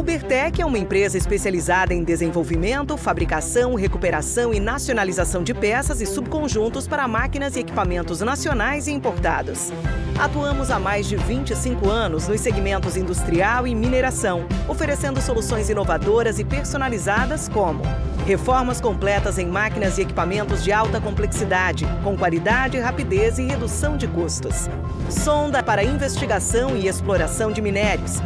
A Ubertec é uma empresa especializada em desenvolvimento, fabricação, recuperação e nacionalização de peças e subconjuntos para máquinas e equipamentos nacionais e importados. Atuamos há mais de 25 anos nos segmentos industrial e mineração, oferecendo soluções inovadoras e personalizadas como reformas completas em máquinas e equipamentos de alta complexidade, com qualidade, rapidez e redução de custos. Sonda para investigação e exploração de minérios.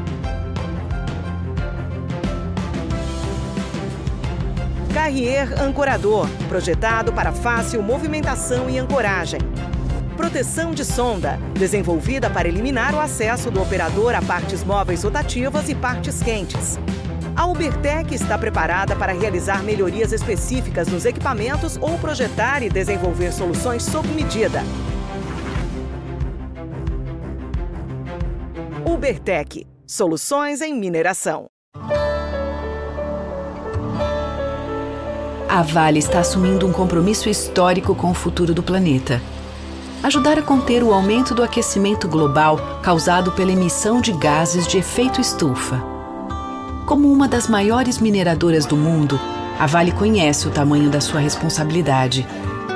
Carrier ancorador, projetado para fácil movimentação e ancoragem. Proteção de sonda, desenvolvida para eliminar o acesso do operador a partes móveis rotativas e partes quentes. A Ubertec está preparada para realizar melhorias específicas nos equipamentos ou projetar e desenvolver soluções sob medida. Ubertec, soluções em mineração. A Vale está assumindo um compromisso histórico com o futuro do planeta. Ajudar a conter o aumento do aquecimento global causado pela emissão de gases de efeito estufa. Como uma das maiores mineradoras do mundo, a Vale conhece o tamanho da sua responsabilidade.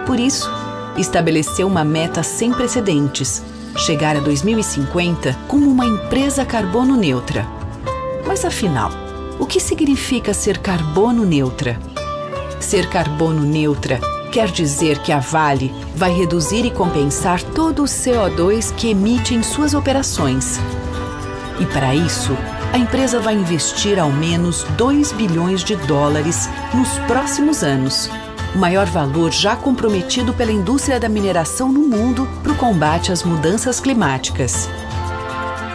Por isso, estabeleceu uma meta sem precedentes: chegar a 2050 como uma empresa carbono neutra. Mas afinal, o que significa ser carbono neutra? Ser carbono neutra quer dizer que a Vale vai reduzir e compensar todo o CO2 que emite em suas operações. E para isso, a empresa vai investir ao menos 2 bilhões de dólares nos próximos anos, o maior valor já comprometido pela indústria da mineração no mundo para o combate às mudanças climáticas.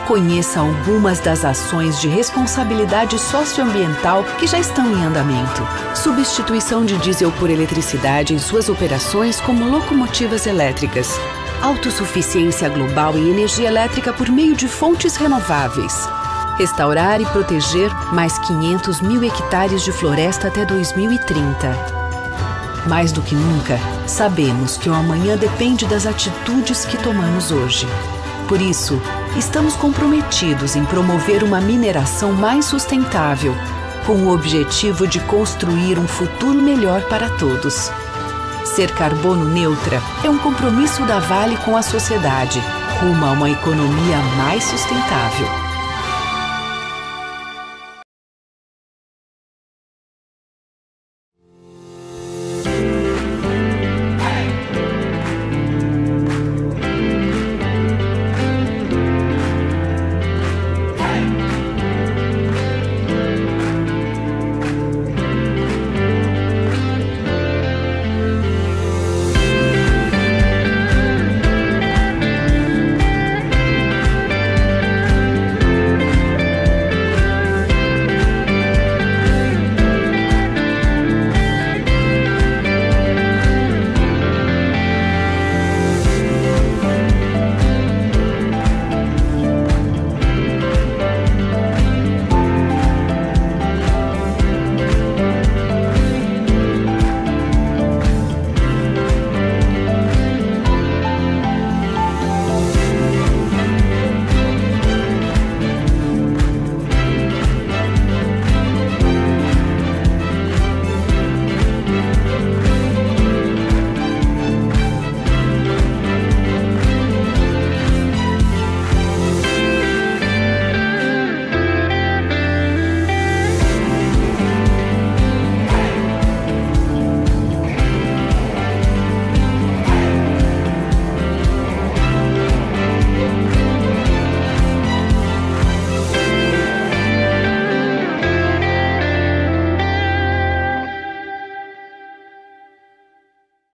Conheça algumas das ações de responsabilidade socioambiental que já estão em andamento. Substituição de diesel por eletricidade em suas operações como locomotivas elétricas. Autossuficiência global em energia elétrica por meio de fontes renováveis. Restaurar e proteger mais 500 mil hectares de floresta até 2030. Mais do que nunca, sabemos que o amanhã depende das atitudes que tomamos hoje. Por isso, estamos comprometidos em promover uma mineração mais sustentável, com o objetivo de construir um futuro melhor para todos. Ser carbono neutra é um compromisso da Vale com a sociedade, rumo a uma economia mais sustentável.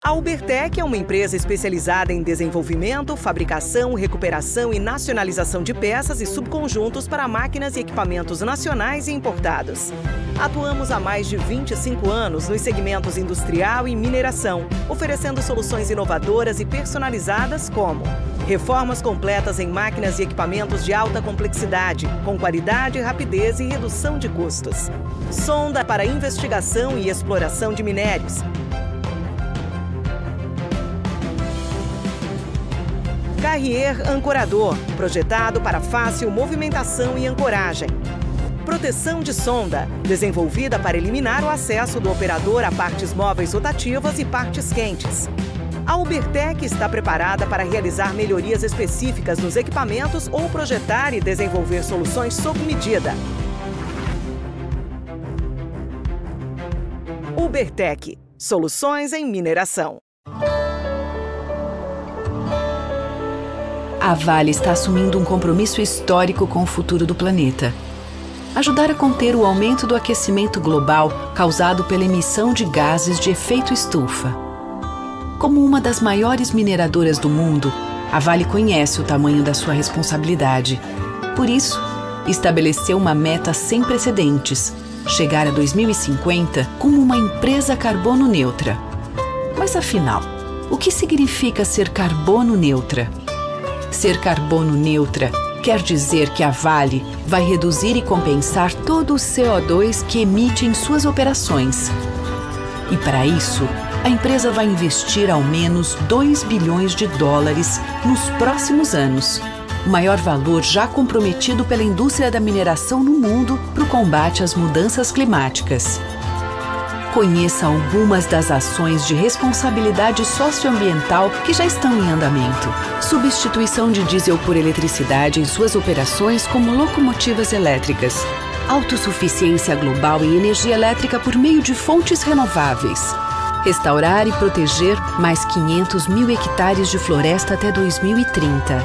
A Ubertec é uma empresa especializada em desenvolvimento, fabricação, recuperação e nacionalização de peças e subconjuntos para máquinas e equipamentos nacionais e importados. Atuamos há mais de 25 anos nos segmentos industrial e mineração, oferecendo soluções inovadoras e personalizadas como reformas completas em máquinas e equipamentos de alta complexidade, com qualidade, rapidez e redução de custos. Sonda para investigação e exploração de minérios. Carrier ancorador, projetado para fácil movimentação e ancoragem. Proteção de sonda, desenvolvida para eliminar o acesso do operador a partes móveis rotativas e partes quentes. A Ubertec está preparada para realizar melhorias específicas nos equipamentos ou projetar e desenvolver soluções sob medida. Ubertec, soluções em mineração. A Vale está assumindo um compromisso histórico com o futuro do planeta. Ajudar a conter o aumento do aquecimento global causado pela emissão de gases de efeito estufa. Como uma das maiores mineradoras do mundo, a Vale conhece o tamanho da sua responsabilidade. Por isso, estabeleceu uma meta sem precedentes: chegar a 2050 como uma empresa carbono neutra. Mas afinal, o que significa ser carbono neutra? Ser carbono neutra quer dizer que a Vale vai reduzir e compensar todo o CO2 que emite em suas operações. E para isso, a empresa vai investir ao menos 2 bilhões de dólares nos próximos anos, o maior valor já comprometido pela indústria da mineração no mundo para o combate às mudanças climáticas. Conheça algumas das ações de responsabilidade socioambiental que já estão em andamento. Substituição de diesel por eletricidade em suas operações como locomotivas elétricas. Autossuficiência global em energia elétrica por meio de fontes renováveis. Restaurar e proteger mais 500 mil hectares de floresta até 2030.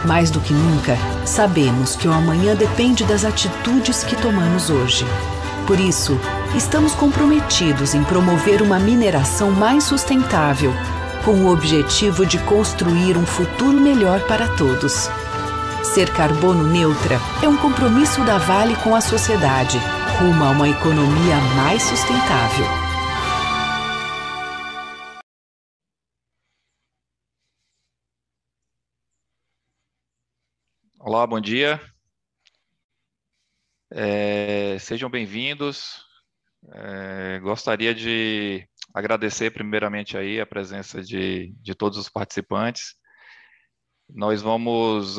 Mais do que nunca, sabemos que o amanhã depende das atitudes que tomamos hoje. Por isso, estamos comprometidos em promover uma mineração mais sustentável, com o objetivo de construir um futuro melhor para todos. Ser carbono neutra é um compromisso da Vale com a sociedade, rumo a uma economia mais sustentável. Olá, bom dia. Sejam bem-vindos. Gostaria de agradecer primeiramente aí a presença de todos os participantes. Nós vamos,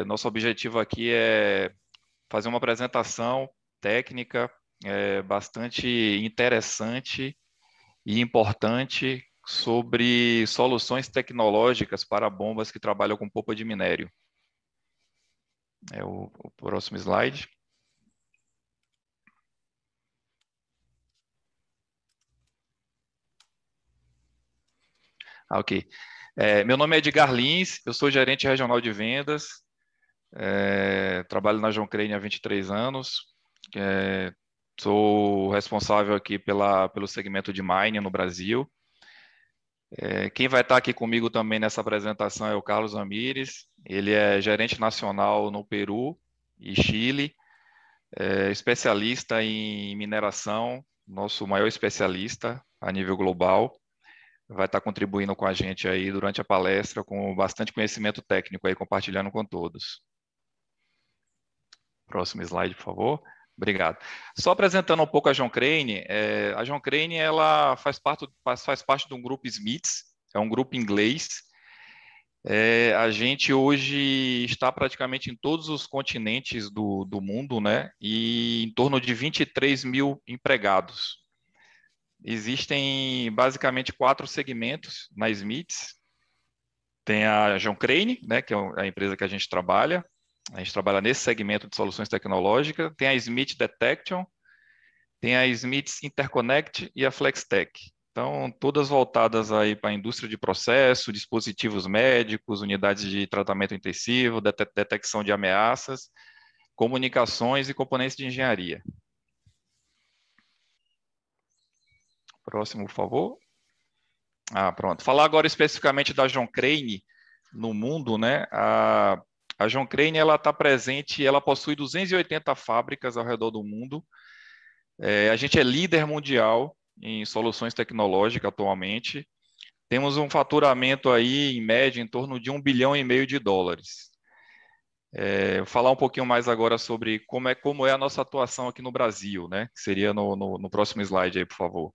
nosso objetivo aqui é fazer uma apresentação técnica bastante interessante e importante sobre soluções tecnológicas para bombas que trabalham com polpa de minério. O próximo slide. Ok. Meu nome é Edgar Lins, eu sou gerente regional de vendas, trabalho na John Crane há 23 anos, sou responsável aqui pelo segmento de mining no Brasil. Quem vai estar aqui comigo também nessa apresentação é o Carlos Ramírez, ele é gerente nacional no Peru e Chile, especialista em mineração, nosso maior especialista a nível global. Vai estar contribuindo com a gente aí durante a palestra, com bastante conhecimento técnico aí, compartilhando com todos. Próximo slide, por favor. Obrigado. Só apresentando um pouco a John Crane, a John Crane ela faz parte de um grupo Smiths, é um grupo inglês. A gente hoje está praticamente em todos os continentes do mundo, né? E em torno de 23 mil empregados. Existem basicamente 4 segmentos na Smiths. Tem a John Crane, né, que é a empresa que a gente trabalha. A gente trabalha nesse segmento de soluções tecnológicas. Tem a Smith Detection, tem a Smiths Interconnect e a Flextech. Então, todas voltadas aí para a indústria de processo, dispositivos médicos, unidades de tratamento intensivo, detecção de ameaças, comunicações e componentes de engenharia. Próximo, por favor. Pronto. Falar agora especificamente da John Crane no mundo, né? A John Crane, ela está presente, ela possui 280 fábricas ao redor do mundo. A gente é líder mundial em soluções tecnológicas atualmente. Temos um faturamento aí, em média, em torno de 1,5 bilhão de dólares. Vou falar um pouquinho mais agora sobre como é a nossa atuação aqui no Brasil, né? Que seria no próximo slide aí, por favor.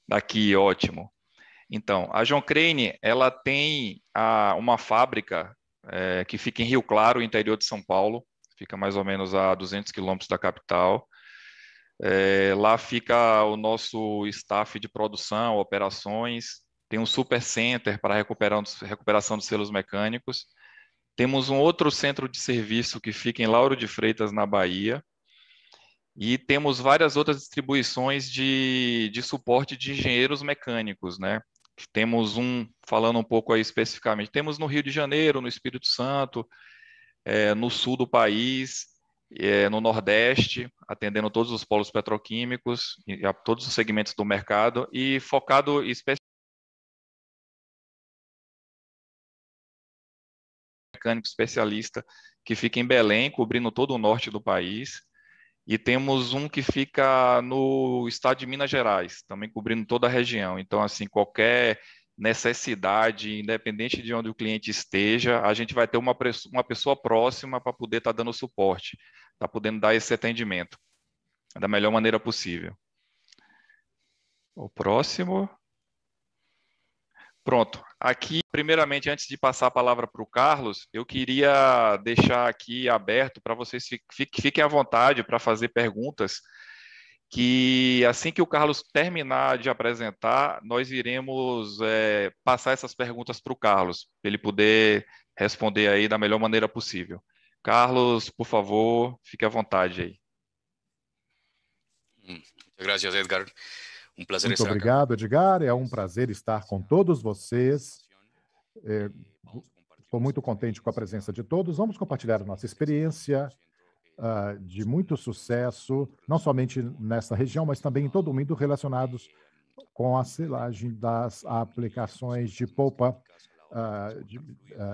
Aqui, ótimo. Então, a John Crane, ela tem uma fábrica que fica em Rio Claro, interior de São Paulo. fica mais ou menos a 200 quilômetros da capital. Lá fica o nosso staff de produção, operações, tem um super center para recuperação dos selos mecânicos. Temos um outro centro de serviço que fica em Lauro de Freitas, na Bahia, e temos várias outras distribuições de suporte de engenheiros mecânicos, né? Temos falando um pouco aí especificamente, temos no Rio de Janeiro, no Espírito Santo, no sul do país, no Nordeste, atendendo todos os polos petroquímicos, e a todos os segmentos do mercado, e focado especialmente mecânico especialista, que fica em Belém, cobrindo todo o norte do país. E temos um que fica no estado de Minas Gerais, também cobrindo toda a região. Então, assim, qualquer necessidade, independente de onde o cliente esteja, a gente vai ter uma pessoa próxima para poder estar dando suporte, está podendo dar esse atendimento da melhor maneira possível. O próximo. Pronto. Aqui, primeiramente, antes de passar a palavra para o Carlos, eu queria deixar aqui aberto para vocês fiquem à vontade para fazer perguntas, que assim que o Carlos terminar de apresentar, nós iremos passar essas perguntas para o Carlos, para ele poder responder aí da melhor maneira possível. Carlos, por favor, fique à vontade aí. Graças, Edgar. Muito obrigado, Edgar. É um prazer estar com todos vocês. Estou muito contente com a presença de todos. Vamos compartilhar a nossa experiência de muito sucesso, não somente nessa região, mas também em todo o mundo, relacionados com a selagem das aplicações de polpa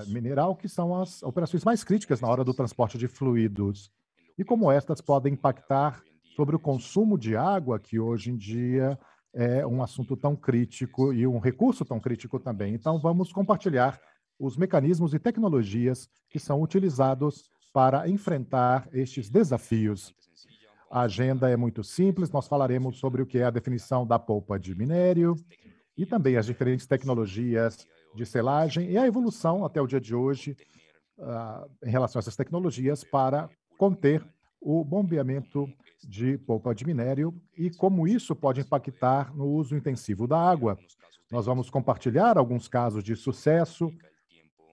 mineral, que são as operações mais críticas na hora do transporte de fluidos, e como estas podem impactar sobre o consumo de água, que hoje em dia é um assunto tão crítico e um recurso tão crítico também. Então, vamos compartilhar os mecanismos e tecnologias que são utilizados para enfrentar estes desafios. A agenda é muito simples, nós falaremos sobre o que é a definição da polpa de minério e também as diferentes tecnologias de selagem e a evolução até o dia de hoje em relação a essas tecnologias para conter o bombeamento de polpa de minério e como isso pode impactar no uso intensivo da água. Nós vamos compartilhar alguns casos de sucesso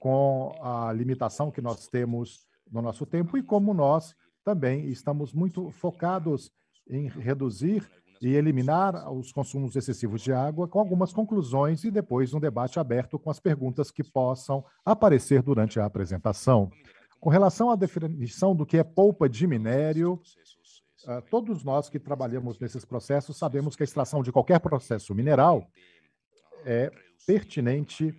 com a limitação que nós temos no nosso tempo e como nós também estamos muito focados em reduzir e eliminar os consumos excessivos de água, com algumas conclusões e depois um debate aberto com as perguntas que possam aparecer durante a apresentação. Com relação à definição do que é polpa de minério, todos nós que trabalhamos nesses processos sabemos que a extração de qualquer processo mineral é pertinente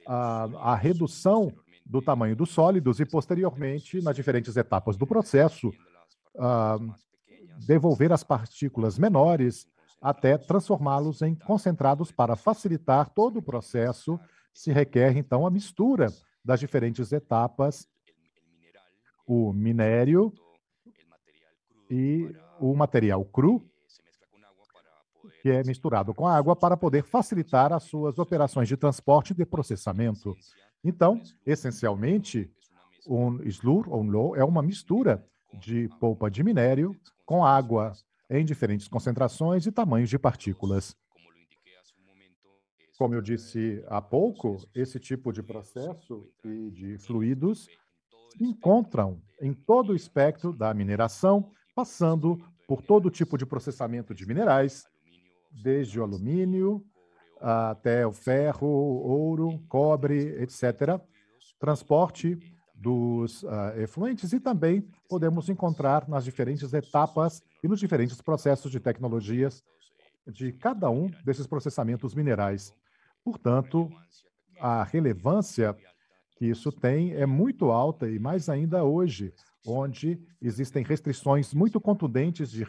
à redução do tamanho dos sólidos e, posteriormente, nas diferentes etapas do processo, devolver as partículas menores até transformá-los em concentrados para facilitar todo o processo. Se requer, então, a mistura das diferentes etapas, o minério e o material cru, que é misturado com a água para poder facilitar as suas operações de transporte e de processamento. Então, essencialmente, um slurry ou um low é uma mistura de polpa de minério com água em diferentes concentrações e tamanhos de partículas. Como eu disse há pouco, esse tipo de processo e de fluidos se encontram em todo o espectro da mineração, passando por todo tipo de processamento de minerais, desde o alumínio até o ferro, ouro, cobre, etc. Transporte dos efluentes e também podemos encontrar nas diferentes etapas e nos diferentes processos de tecnologias de cada um desses processamentos minerais. Portanto, a relevância que isso tem é muito alta e mais ainda hoje, onde existem restrições muito contundentes de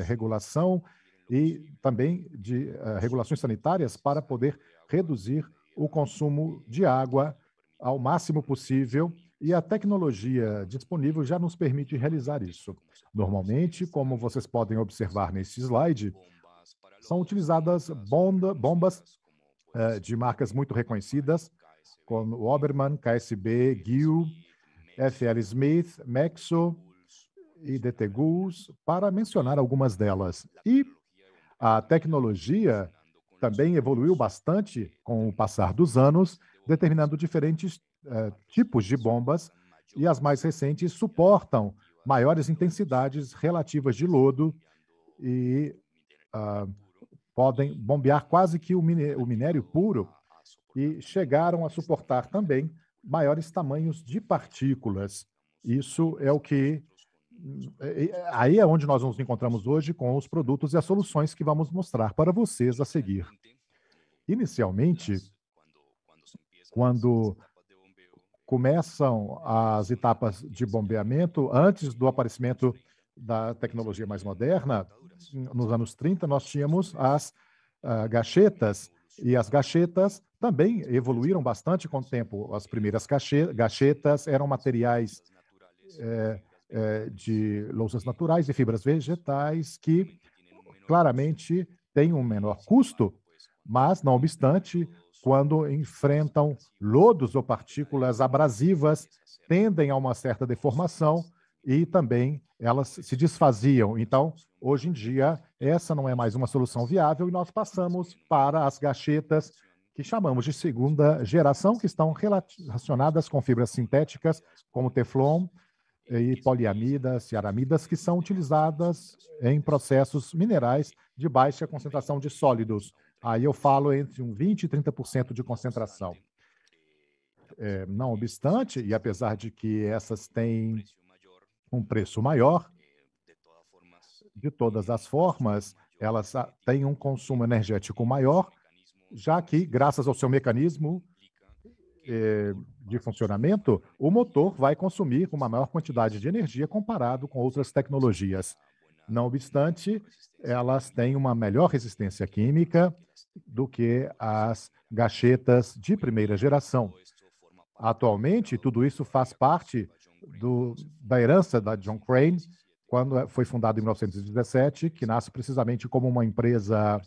regulação e também de regulações sanitárias para poder reduzir o consumo de água ao máximo possível, e a tecnologia disponível já nos permite realizar isso. Normalmente, como vocês podem observar nesse slide, são utilizadas bombas de marcas muito reconhecidas, como Obermann, KSB, GIL, FL Smith, Mexo e DT Gulls, para mencionar algumas delas. E a tecnologia também evoluiu bastante com o passar dos anos, determinando diferentes tipos de bombas, e as mais recentes suportam maiores intensidades relativas de lodo e podem bombear quase que o minério puro, e chegaram a suportar também maiores tamanhos de partículas. Isso é o que... Aí é onde nós nos encontramos hoje com os produtos e as soluções que vamos mostrar para vocês a seguir. Inicialmente, quando começam as etapas de bombeamento, antes do aparecimento da tecnologia mais moderna, nos anos 30, nós tínhamos as gachetas, e as gachetas também evoluíram bastante com o tempo. As primeiras gachetas eram materiais de louças naturais e fibras vegetais que claramente têm um menor custo, mas, não obstante, quando enfrentam lodos ou partículas abrasivas, tendem a uma certa deformação e também elas se desfaziam. Então, hoje em dia, essa não é mais uma solução viável e nós passamos para as gachetas, que chamamos de segunda geração, que estão relacionadas com fibras sintéticas, como Teflon e poliamidas e aramidas, que são utilizadas em processos minerais de baixa concentração de sólidos. Aí eu falo entre 20% e 30% de concentração. Não obstante, e apesar de que essas têm um preço maior, de todas as formas, elas têm um consumo energético maior, já que, graças ao seu mecanismo de funcionamento, o motor vai consumir uma maior quantidade de energia comparado com outras tecnologias. Não obstante, elas têm uma melhor resistência química do que as gachetas de primeira geração. Atualmente, tudo isso faz parte da herança da John Crane, quando foi fundado em 1917, que nasce precisamente como uma empresa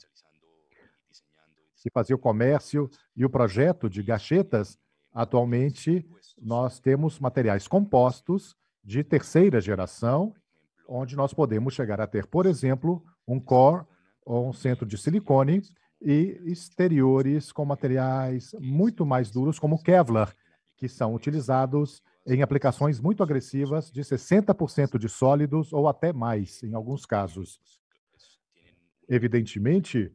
que fazia o comércio e o projeto de gachetas. Atualmente, nós temos materiais compostos de terceira geração, onde nós podemos chegar a ter, por exemplo, um core ou um centro de silicone e exteriores com materiais muito mais duros, como Kevlar, que são utilizados em aplicações muito agressivas de 60% de sólidos ou até mais, em alguns casos. Evidentemente,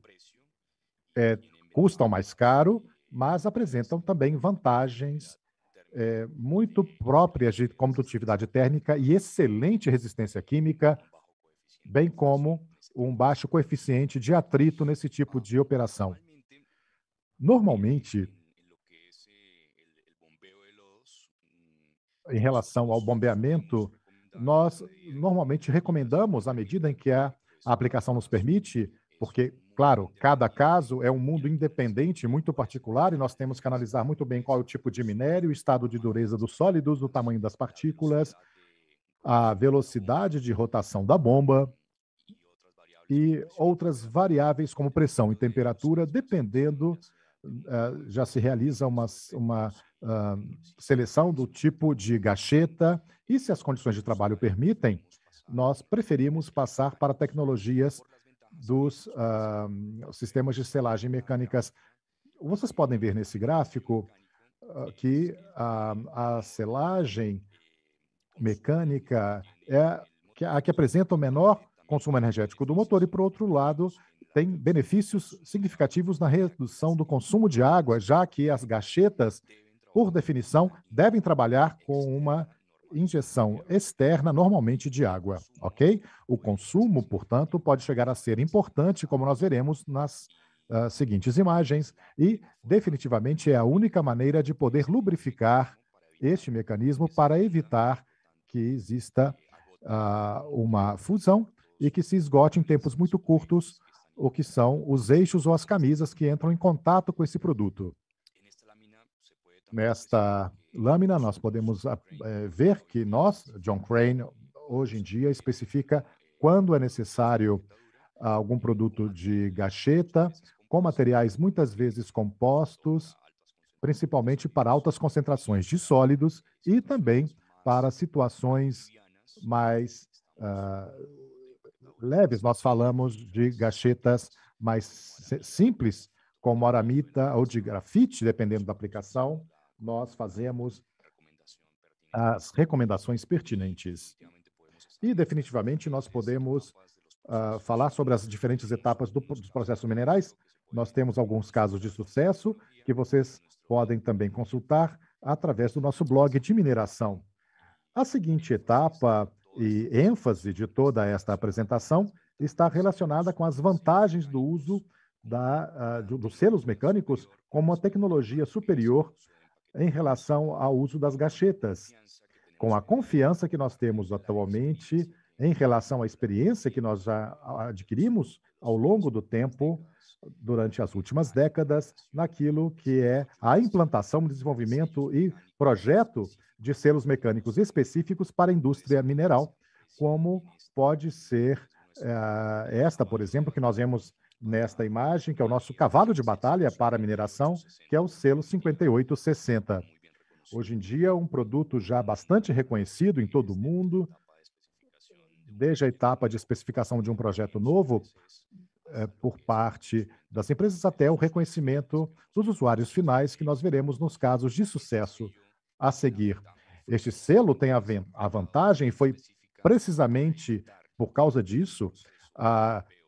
custam mais caro, mas apresentam também vantagens muito próprias de condutividade térmica e excelente resistência química, bem como um baixo coeficiente de atrito nesse tipo de operação. Normalmente, em relação ao bombeamento, nós normalmente recomendamos, à medida em que a aplicação nos permite, porque, claro, cada caso é um mundo independente, muito particular, e nós temos que analisar muito bem qual é o tipo de minério, o estado de dureza dos sólidos, o tamanho das partículas, a velocidade de rotação da bomba e outras variáveis como pressão e temperatura, dependendo, já se realiza uma seleção do tipo de gacheta, e se as condições de trabalho permitem, nós preferimos passar para tecnologias dos sistemas de selagem mecânicas. Vocês podem ver nesse gráfico que a selagem mecânica é a que apresenta o menor consumo energético do motor e, por outro lado, tem benefícios significativos na redução do consumo de água, já que as gachetas, por definição, devem trabalhar com uma injeção externa, normalmente de água, ok? O consumo, portanto, pode chegar a ser importante, como nós veremos nas seguintes imagens, e definitivamente é a única maneira de poder lubrificar este mecanismo para evitar que exista uma fusão e que se esgote em tempos muito curtos, o que são os eixos ou as camisas que entram em contato com esse produto. Nesta lâmina, nós podemos ver que nós, John Crane, hoje em dia, especifica quando é necessário algum produto de gacheta, com materiais muitas vezes compostos, principalmente para altas concentrações de sólidos, e também para situações mais leves. Nós falamos de gachetas mais simples, como aramita ou de grafite, dependendo da aplicação. Nós fazemos as recomendações pertinentes. E, definitivamente, nós podemos falar sobre as diferentes etapas dos processos minerais. Nós temos alguns casos de sucesso que vocês podem também consultar através do nosso blog de mineração. A seguinte etapa e ênfase de toda esta apresentação está relacionada com as vantagens do uso dos selos mecânicos como uma tecnologia superior em relação ao uso das gachetas. Com a confiança que nós temos atualmente em relação à experiência que nós já adquirimos ao longo do tempo, durante as últimas décadas, naquilo que é a implantação, desenvolvimento e projeto de selos mecânicos específicos para a indústria mineral, como pode ser esta, por exemplo, que nós vemos nesta imagem, que é o nosso cavalo de batalha para a mineração, que é o selo 5860. Hoje em dia, um produto já bastante reconhecido em todo o mundo, desde a etapa de especificação de um projeto novo, por parte das empresas, até o reconhecimento dos usuários finais, que nós veremos nos casos de sucesso a seguir. Este selo tem a vantagem, e foi precisamente por causa disso,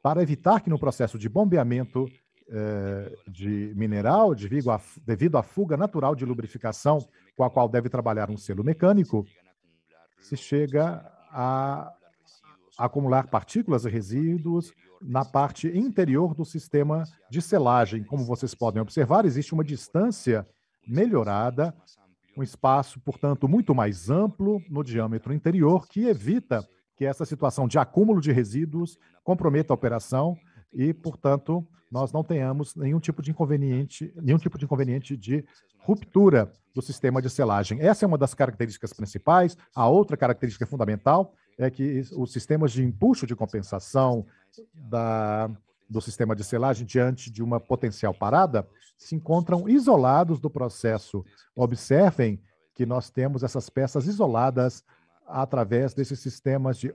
para evitar que no processo de bombeamento de mineral, devido à fuga natural de lubrificação com a qual deve trabalhar um selo mecânico, se chega a acumular partículas e resíduos na parte interior do sistema de selagem. Como vocês podem observar, existe uma distância melhorada, um espaço, portanto, muito mais amplo no diâmetro interior, que evita que essa situação de acúmulo de resíduos comprometa a operação e, portanto, nós não tenhamos nenhum tipo de inconveniente de ruptura do sistema de selagem. Essa é uma das características principais. A outra característica fundamental é que os sistemas de empuxo de compensação do sistema de selagem diante de uma potencial parada se encontram isolados do processo. Observem que nós temos essas peças isoladas através desses sistemas de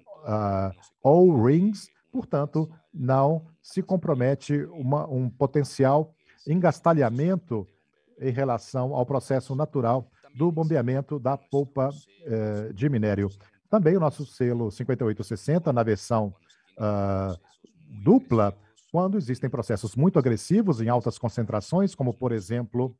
O-rings, portanto, não se compromete um potencial engastalhamento em relação ao processo natural do bombeamento da polpa de minério. Também o nosso selo 5860, na versão dupla, quando existem processos muito agressivos em altas concentrações, como, por exemplo,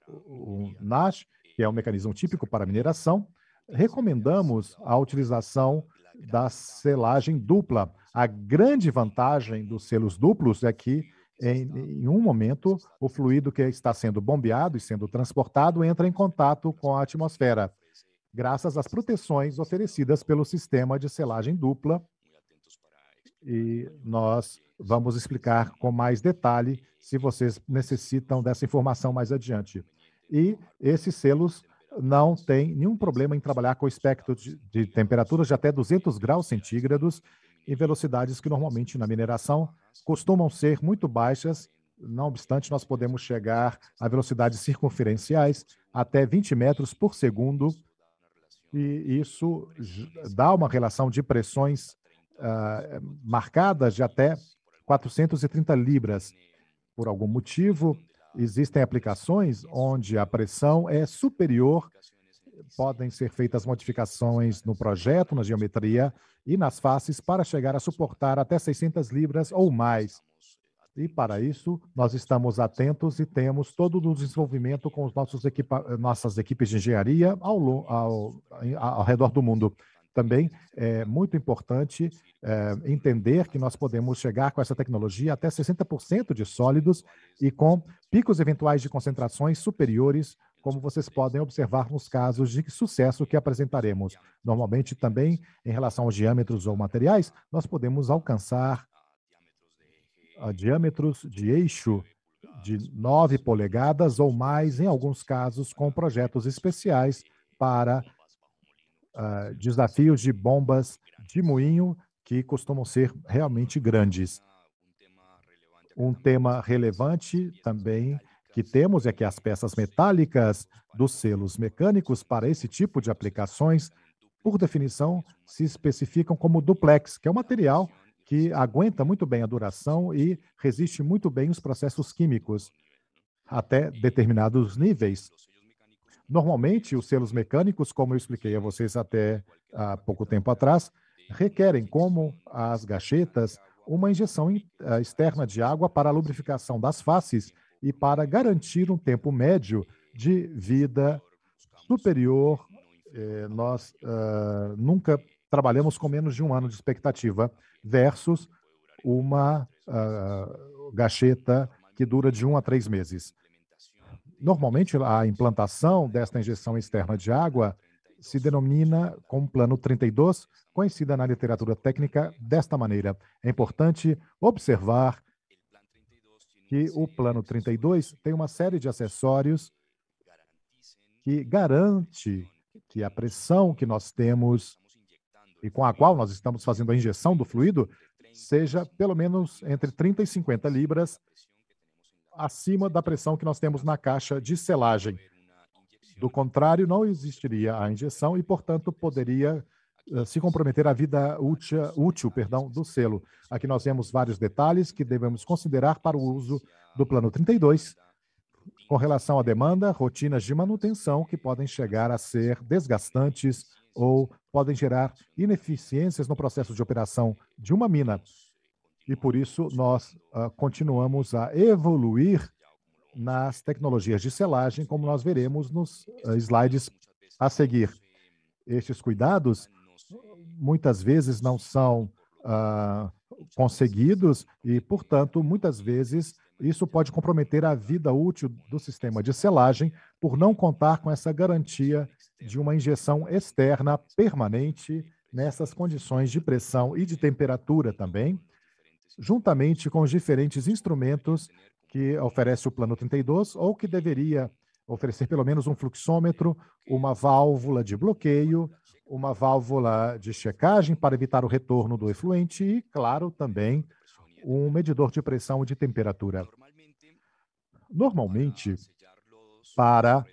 o NASH, que é um mecanismo típico para mineração, recomendamos a utilização da selagem dupla. A grande vantagem dos selos duplos é que, em um momento, o fluido que está sendo bombeado e sendo transportado entra em contato com a atmosfera, graças às proteções oferecidas pelo sistema de selagem dupla. E nós vamos explicar com mais detalhe se vocês necessitam dessa informação mais adiante. E esses selos não têm nenhum problema em trabalhar com o espectro de temperaturas de até 200 graus centígrados em velocidades que normalmente na mineração costumam ser muito baixas. Não obstante, nós podemos chegar a velocidades circunferenciais até 20 metros por segundo, e isso dá uma relação de pressões marcadas de até 430 libras. Por algum motivo, existem aplicações onde a pressão é superior, podem ser feitas modificações no projeto, na geometria e nas faces para chegar a suportar até 600 libras ou mais. E para isso, nós estamos atentos e temos todo o desenvolvimento com os nossas equipes de engenharia ao redor do mundo. Também é muito importante entender que nós podemos chegar com essa tecnologia até 60% de sólidos e com picos eventuais de concentrações superiores, como vocês podem observar nos casos de sucesso que apresentaremos. Normalmente, também, em relação aos diâmetros ou materiais, nós podemos alcançar diâmetros de eixo de 9 polegadas ou mais, em alguns casos, com projetos especiais para desafios de bombas de moinho que costumam ser realmente grandes. Um tema relevante também que temos é que as peças metálicas dos selos mecânicos para esse tipo de aplicações por definição, se especificam como duplex, que é um material que aguenta muito bem a duração e resiste muito bem os processos químicos até determinados níveis. Normalmente, os selos mecânicos, como eu expliquei a vocês até há pouco tempo atrás, requerem, como as gachetas, uma injeção externa de água para a lubrificação das faces e para garantir um tempo médio de vida superior. Nós nunca trabalhamos com menos de 1 ano de expectativa versus uma gacheta que dura de 1 a 3 meses. Normalmente, a implantação desta injeção externa de água se denomina como plano 32, conhecida na literatura técnica desta maneira. É importante observar que o plano 32 tem uma série de acessórios que garante que a pressão que nós temos e com a qual nós estamos fazendo a injeção do fluido seja pelo menos entre 30 e 50 libras acima da pressão que nós temos na caixa de selagem. Do contrário, não existiria a injeção e, portanto, poderia se comprometer a vida útil do selo. Aqui nós vemos vários detalhes que devemos considerar para o uso do plano 32, com relação à demanda, rotinas de manutenção que podem chegar a ser desgastantes ou podem gerar ineficiências no processo de operação de uma mina. E por isso nós continuamos a evoluir nas tecnologias de selagem, como nós veremos nos slides a seguir. Estes cuidados muitas vezes não são conseguidos e, portanto, muitas vezes isso pode comprometer a vida útil do sistema de selagem por não contar com essa garantia de uma injeção externa permanente nessas condições de pressão e de temperatura também, juntamente com os diferentes instrumentos que oferece o plano 32 ou que deveria oferecer pelo menos um fluxômetro, uma válvula de bloqueio, uma válvula de checagem para evitar o retorno do efluente e, claro, também um medidor de pressão e de temperatura. Normalmente, para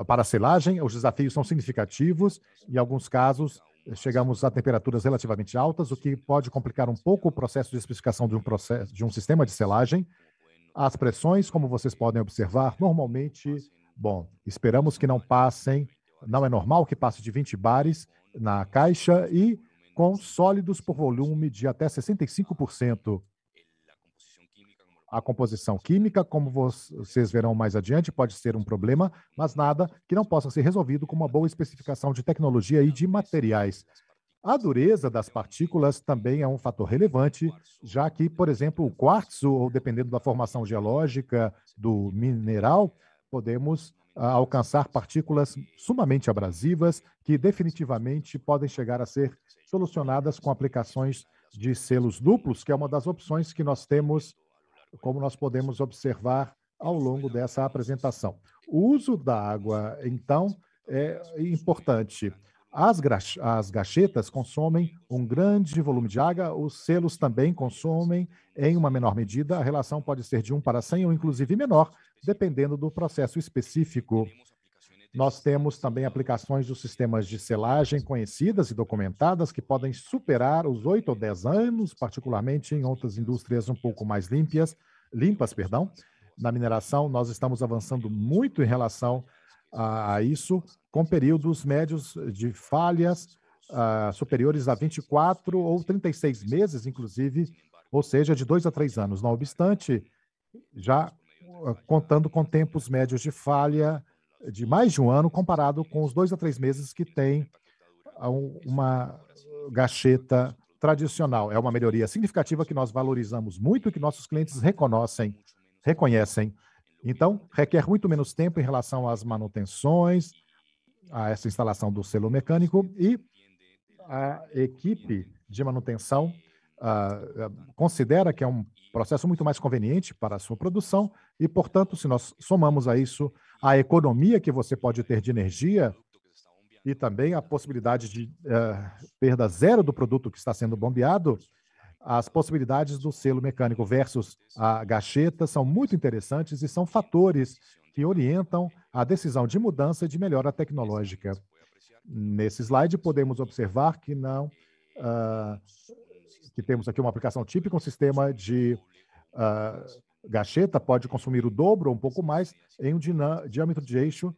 a selagem, os desafios são significativos. Em alguns casos, chegamos a temperaturas relativamente altas, o que pode complicar um pouco o processo de especificação de um sistema de selagem. As pressões, como vocês podem observar, normalmente, esperamos que não passem, não é normal que passe de 20 bares na caixa e com sólidos por volume de até 65%. A composição química, como vocês verão mais adiante, pode ser um problema, mas nada que não possa ser resolvido com uma boa especificação de tecnologia e de materiais. A dureza das partículas também é um fator relevante, já que, por exemplo, o quartzo, ou dependendo da formação geológica do mineral, podemos alcançar partículas sumamente abrasivas que definitivamente podem chegar a ser solucionadas com aplicações de selos duplos, que é uma das opções que nós temos, como nós podemos observar ao longo dessa apresentação. O uso da água, então, é importante. As gachetas consomem um grande volume de água, os selos também consomem em uma menor medida. A relação pode ser de 1 para 100 ou inclusive menor, dependendo do processo específico. Nós temos também aplicações dos sistemas de selagem conhecidas e documentadas que podem superar os 8 ou 10 anos, particularmente em outras indústrias um pouco mais limpas. Na mineração, nós estamos avançando muito em relação a isso, com períodos médios de falhas superiores a 24 ou 36 meses, inclusive, ou seja, de 2 a 3 anos. Não obstante, já contando com tempos médios de falha de mais de 1 ano, comparado com os 2 a 3 meses que tem uma gacheta tradicional. É uma melhoria significativa que nós valorizamos muito e que nossos clientes reconhecem. Então, requer muito menos tempo em relação às manutenções, a essa instalação do selo mecânico, e a equipe de manutenção considera que é um processo muito mais conveniente para a sua produção e, portanto, se nós somamos a isso a economia que você pode ter de energia e também a possibilidade de perda zero do produto que está sendo bombeado, as possibilidades do selo mecânico versus a gacheta são muito interessantes e são fatores que orientam a decisão de mudança e de melhora tecnológica. Nesse slide, podemos observar que que temos aqui uma aplicação típica, um sistema de gacheta pode consumir o dobro ou um pouco mais em um diâmetro de eixo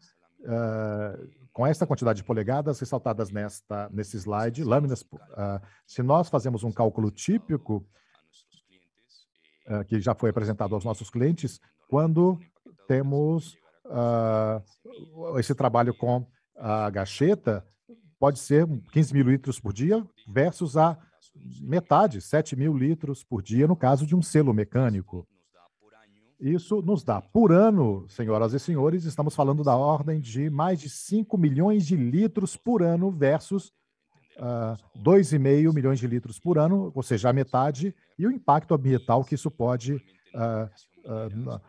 com esta quantidade de polegadas ressaltadas nesse slide, lâminas. Se nós fazemos um cálculo típico, que já foi apresentado aos nossos clientes, quando temos esse trabalho com a gacheta, pode ser 15 mil litros por dia versus a metade, 7 mil litros por dia, no caso de um selo mecânico. Isso nos dá, por ano, senhoras e senhores, estamos falando da ordem de mais de 5 milhões de litros por ano versus 2,5 milhões de litros por ano, ou seja, a metade, e o impacto ambiental que isso pode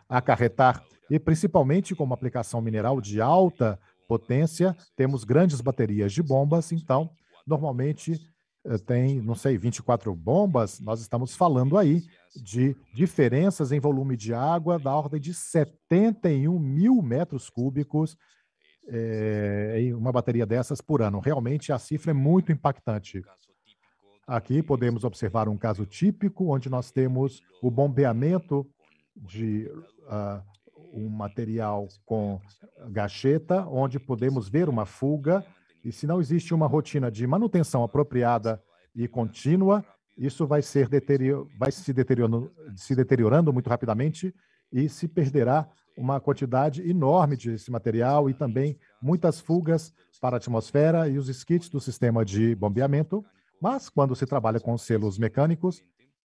acarretar. E principalmente como aplicação mineral de alta potência, temos grandes baterias de bombas, então, normalmente tem, não sei, 24 bombas, nós estamos falando aí de diferenças em volume de água da ordem de 71 mil metros cúbicos em uma bateria dessas por ano. Realmente a cifra é muito impactante. Aqui podemos observar um caso típico, onde nós temos o bombeamento de um material com gacheta, onde podemos ver uma fuga, e se não existe uma rotina de manutenção apropriada e contínua, isso vai se deteriorando muito rapidamente e se perderá uma quantidade enorme desse material e também muitas fugas para a atmosfera e os skids do sistema de bombeamento. Mas, quando se trabalha com selos mecânicos,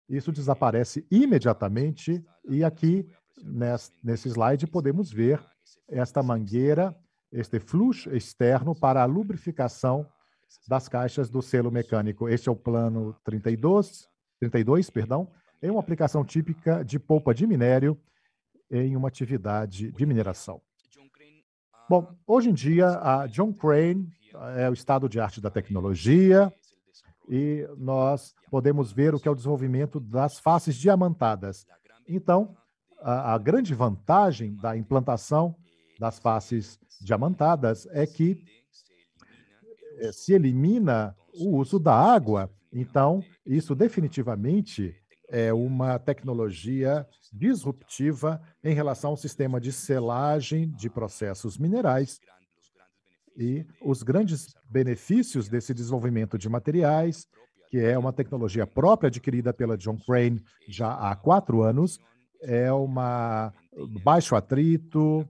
isso desaparece imediatamente. E aqui, nesse slide, podemos ver esta mangueira, este fluxo externo para a lubrificação das caixas do selo mecânico. Este é o plano 32, é uma aplicação típica de polpa de minério em uma atividade de mineração. Bom, hoje em dia, a John Crane é o estado de arte da tecnologia e nós podemos ver o que é o desenvolvimento das faces diamantadas. Então, a grande vantagem da implantação das faces diamantadas é que se elimina o uso da água. Então, isso definitivamente é uma tecnologia disruptiva em relação ao sistema de selagem de processos minerais. E os grandes benefícios desse desenvolvimento de materiais, que é uma tecnologia própria adquirida pela John Crane já há 4 anos, é uma baixo atrito,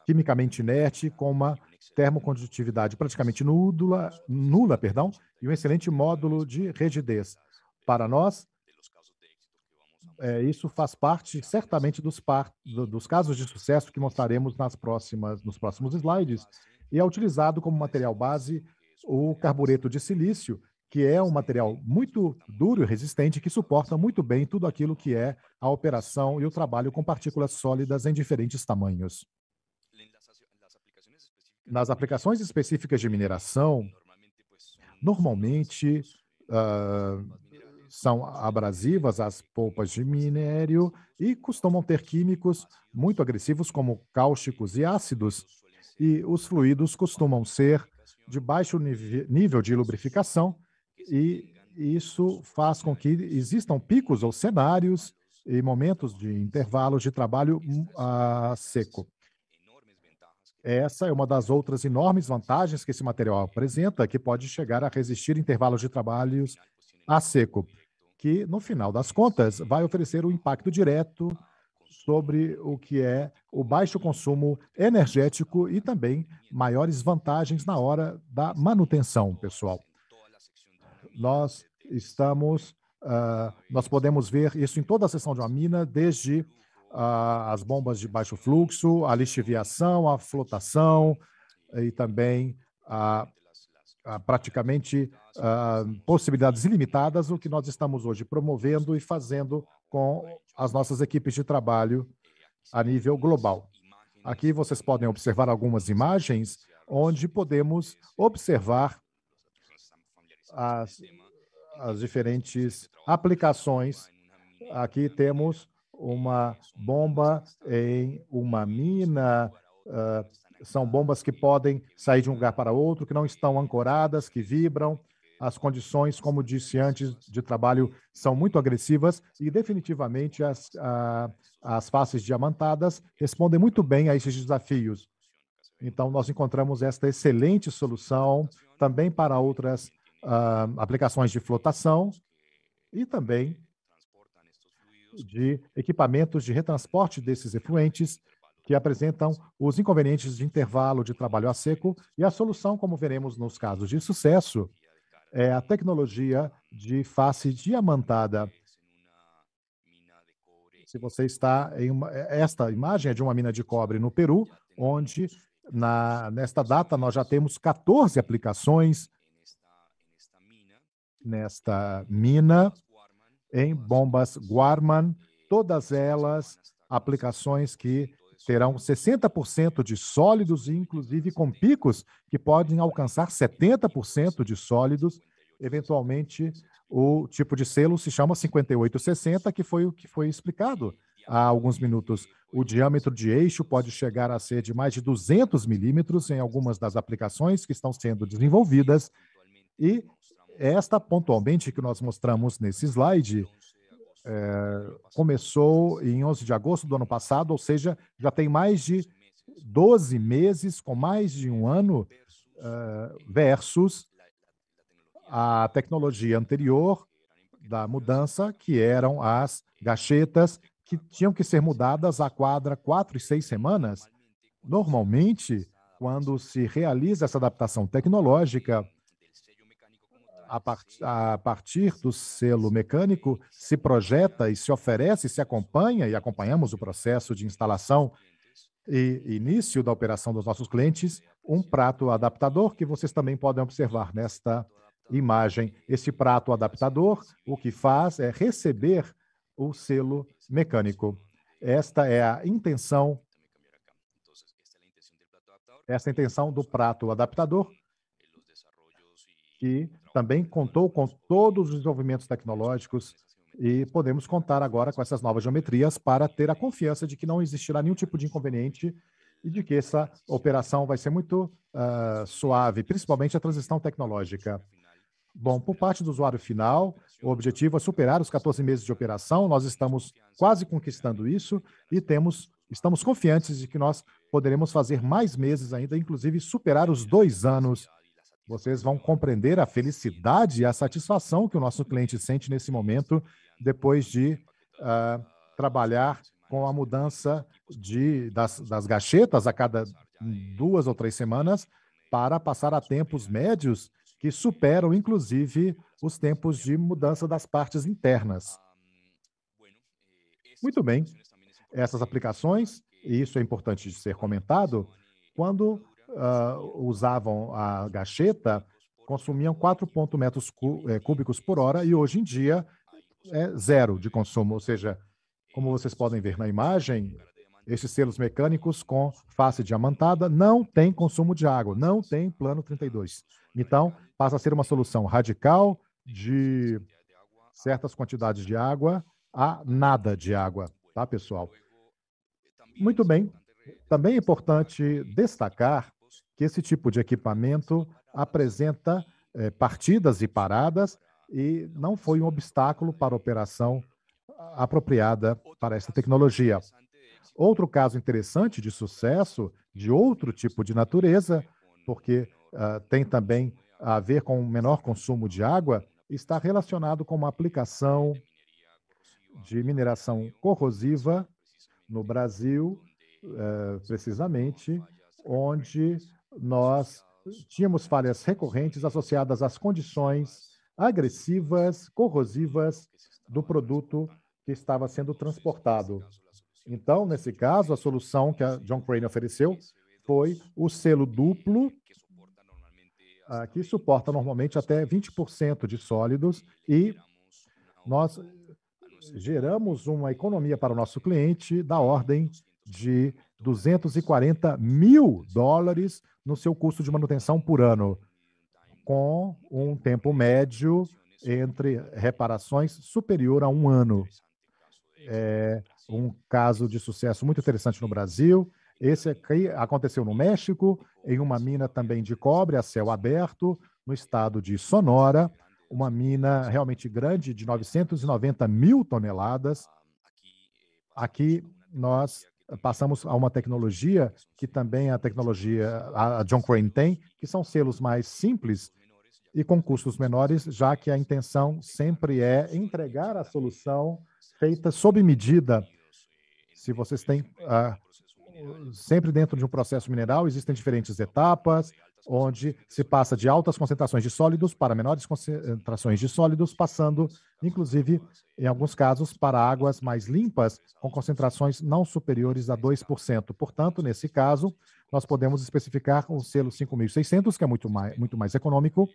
quimicamente inerte, com uma termocondutividade praticamente nula, e um excelente módulo de rigidez. Para nós, isso faz parte, certamente, dos casos de sucesso que mostraremos nos próximos slides, e é utilizado como material base o carbureto de silício, que é um material muito duro e resistente, que suporta muito bem tudo aquilo que é a operação e o trabalho com partículas sólidas em diferentes tamanhos. Nas aplicações específicas de mineração, normalmente são abrasivas as polpas de minério e costumam ter químicos muito agressivos, como cáusticos e ácidos, e os fluidos costumam ser de baixo nível de lubrificação, e isso faz com que existam picos ou cenários e momentos de intervalos de trabalho seco. Essa é uma das outras enormes vantagens que esse material apresenta, que pode chegar a resistir intervalos de trabalhos a seco, que, no final das contas, vai oferecer um impacto direto sobre o que é o baixo consumo energético e também maiores vantagens na hora da manutenção, pessoal. Nós podemos ver isso em toda a seção de uma mina, desde as bombas de baixo fluxo, a lixiviação, a flotação e também praticamente possibilidades ilimitadas, o que nós estamos hoje promovendo e fazendo com as nossas equipes de trabalho a nível global. Aqui vocês podem observar algumas imagens onde podemos observar as diferentes aplicações. Aqui temos uma bomba em uma mina São bombas que podem sair de um lugar para outro, que não estão ancoradas, que vibram. As condições, como disse antes, de trabalho são muito agressivas e definitivamente as faces diamantadas respondem muito bem a esses desafios. Então, nós encontramos esta excelente solução também para outras aplicações de flotação e também de equipamentos de retransporte desses efluentes que apresentam os inconvenientes de intervalo de trabalho a seco, e a solução, como veremos nos casos de sucesso, é a tecnologia de face diamantada. Se você está em esta imagem é de uma mina de cobre no Peru, onde nesta data nós já temos 14 aplicações nesta mina em bombas Guarman, todas elas aplicações que terão 60% de sólidos, inclusive com picos que podem alcançar 70% de sólidos. Eventualmente, o tipo de selo se chama 5860, que foi o que foi explicado há alguns minutos. O diâmetro de eixo pode chegar a ser de mais de 200 milímetros em algumas das aplicações que estão sendo desenvolvidas. E esta, pontualmente, que nós mostramos nesse slide, começou em 11 de agosto do ano passado, ou seja, já tem mais de 12 meses, com mais de um ano, versus a tecnologia anterior da mudança, que eram as gachetas, que tinham que ser mudadas a cada 4 e 6 semanas. Normalmente, quando se realiza essa adaptação tecnológica, a partir do selo mecânico, se projeta e se oferece, se acompanha, e acompanhamos o processo de instalação e início da operação dos nossos clientes, um prato adaptador, que vocês também podem observar nesta imagem. Esse prato adaptador, o que faz é receber o selo mecânico. Esta é a intenção, essa é a intenção do prato adaptador, que também contou com todos os desenvolvimentos tecnológicos, e podemos contar agora com essas novas geometrias para ter a confiança de que não existirá nenhum tipo de inconveniente e de que essa operação vai ser muito suave, principalmente a transição tecnológica. Bom, por parte do usuário final, o objetivo é superar os 14 meses de operação. Nós estamos quase conquistando isso e estamos confiantes de que nós poderemos fazer mais meses ainda, inclusive superar os 2 anos. Vocês vão compreender a felicidade e a satisfação que o nosso cliente sente nesse momento, depois de trabalhar com a mudança das gachetas a cada 2 ou 3 semanas, para passar a tempos médios que superam, inclusive, os tempos de mudança das partes internas. Muito bem. Essas aplicações, e isso é importante de ser comentado, quando usavam a gacheta, consumiam 4,0 metros cúbicos por hora, e hoje em dia é 0 de consumo. Ou seja, como vocês podem ver na imagem, esses selos mecânicos com face diamantada não tem consumo de água, não tem plano 32. Então, passa a ser uma solução radical de certas quantidades de água a nada de água, tá, pessoal? Muito bem. Também é importante destacar que esse tipo de equipamento apresenta partidas e paradas e não foi um obstáculo para a operação apropriada para essa tecnologia. Outro caso interessante de sucesso, de outro tipo de natureza, porque tem também a ver com o menor consumo de água, está relacionado com uma aplicação de mineração corrosiva no Brasil, precisamente, onde nós tínhamos falhas recorrentes associadas às condições agressivas, corrosivas do produto que estava sendo transportado. Então, nesse caso, a solução que a John Crane ofereceu foi o selo duplo, que suporta normalmente até 20% de sólidos, e nós geramos uma economia para o nosso cliente da ordem de $240 mil no seu custo de manutenção por ano, com um tempo médio entre reparações superior a 1 ano. É um caso de sucesso muito interessante no Brasil. Esse aqui aconteceu no México, em uma mina também de cobre a céu aberto, no estado de Sonora, uma mina realmente grande, de 990 mil toneladas. Aqui nós passamos a uma tecnologia que também a tecnologia, a John Crane tem, que são selos mais simples e com custos menores, já que a intenção sempre é entregar a solução feita sob medida. Se vocês têm, sempre dentro de um processo mineral, existem diferentes etapas, onde se passa de altas concentrações de sólidos para menores concentrações de sólidos, passando, inclusive, em alguns casos, para águas mais limpas, com concentrações não superiores a 2%. Portanto, nesse caso, nós podemos especificar o selo 5600, que é muito mais econômico,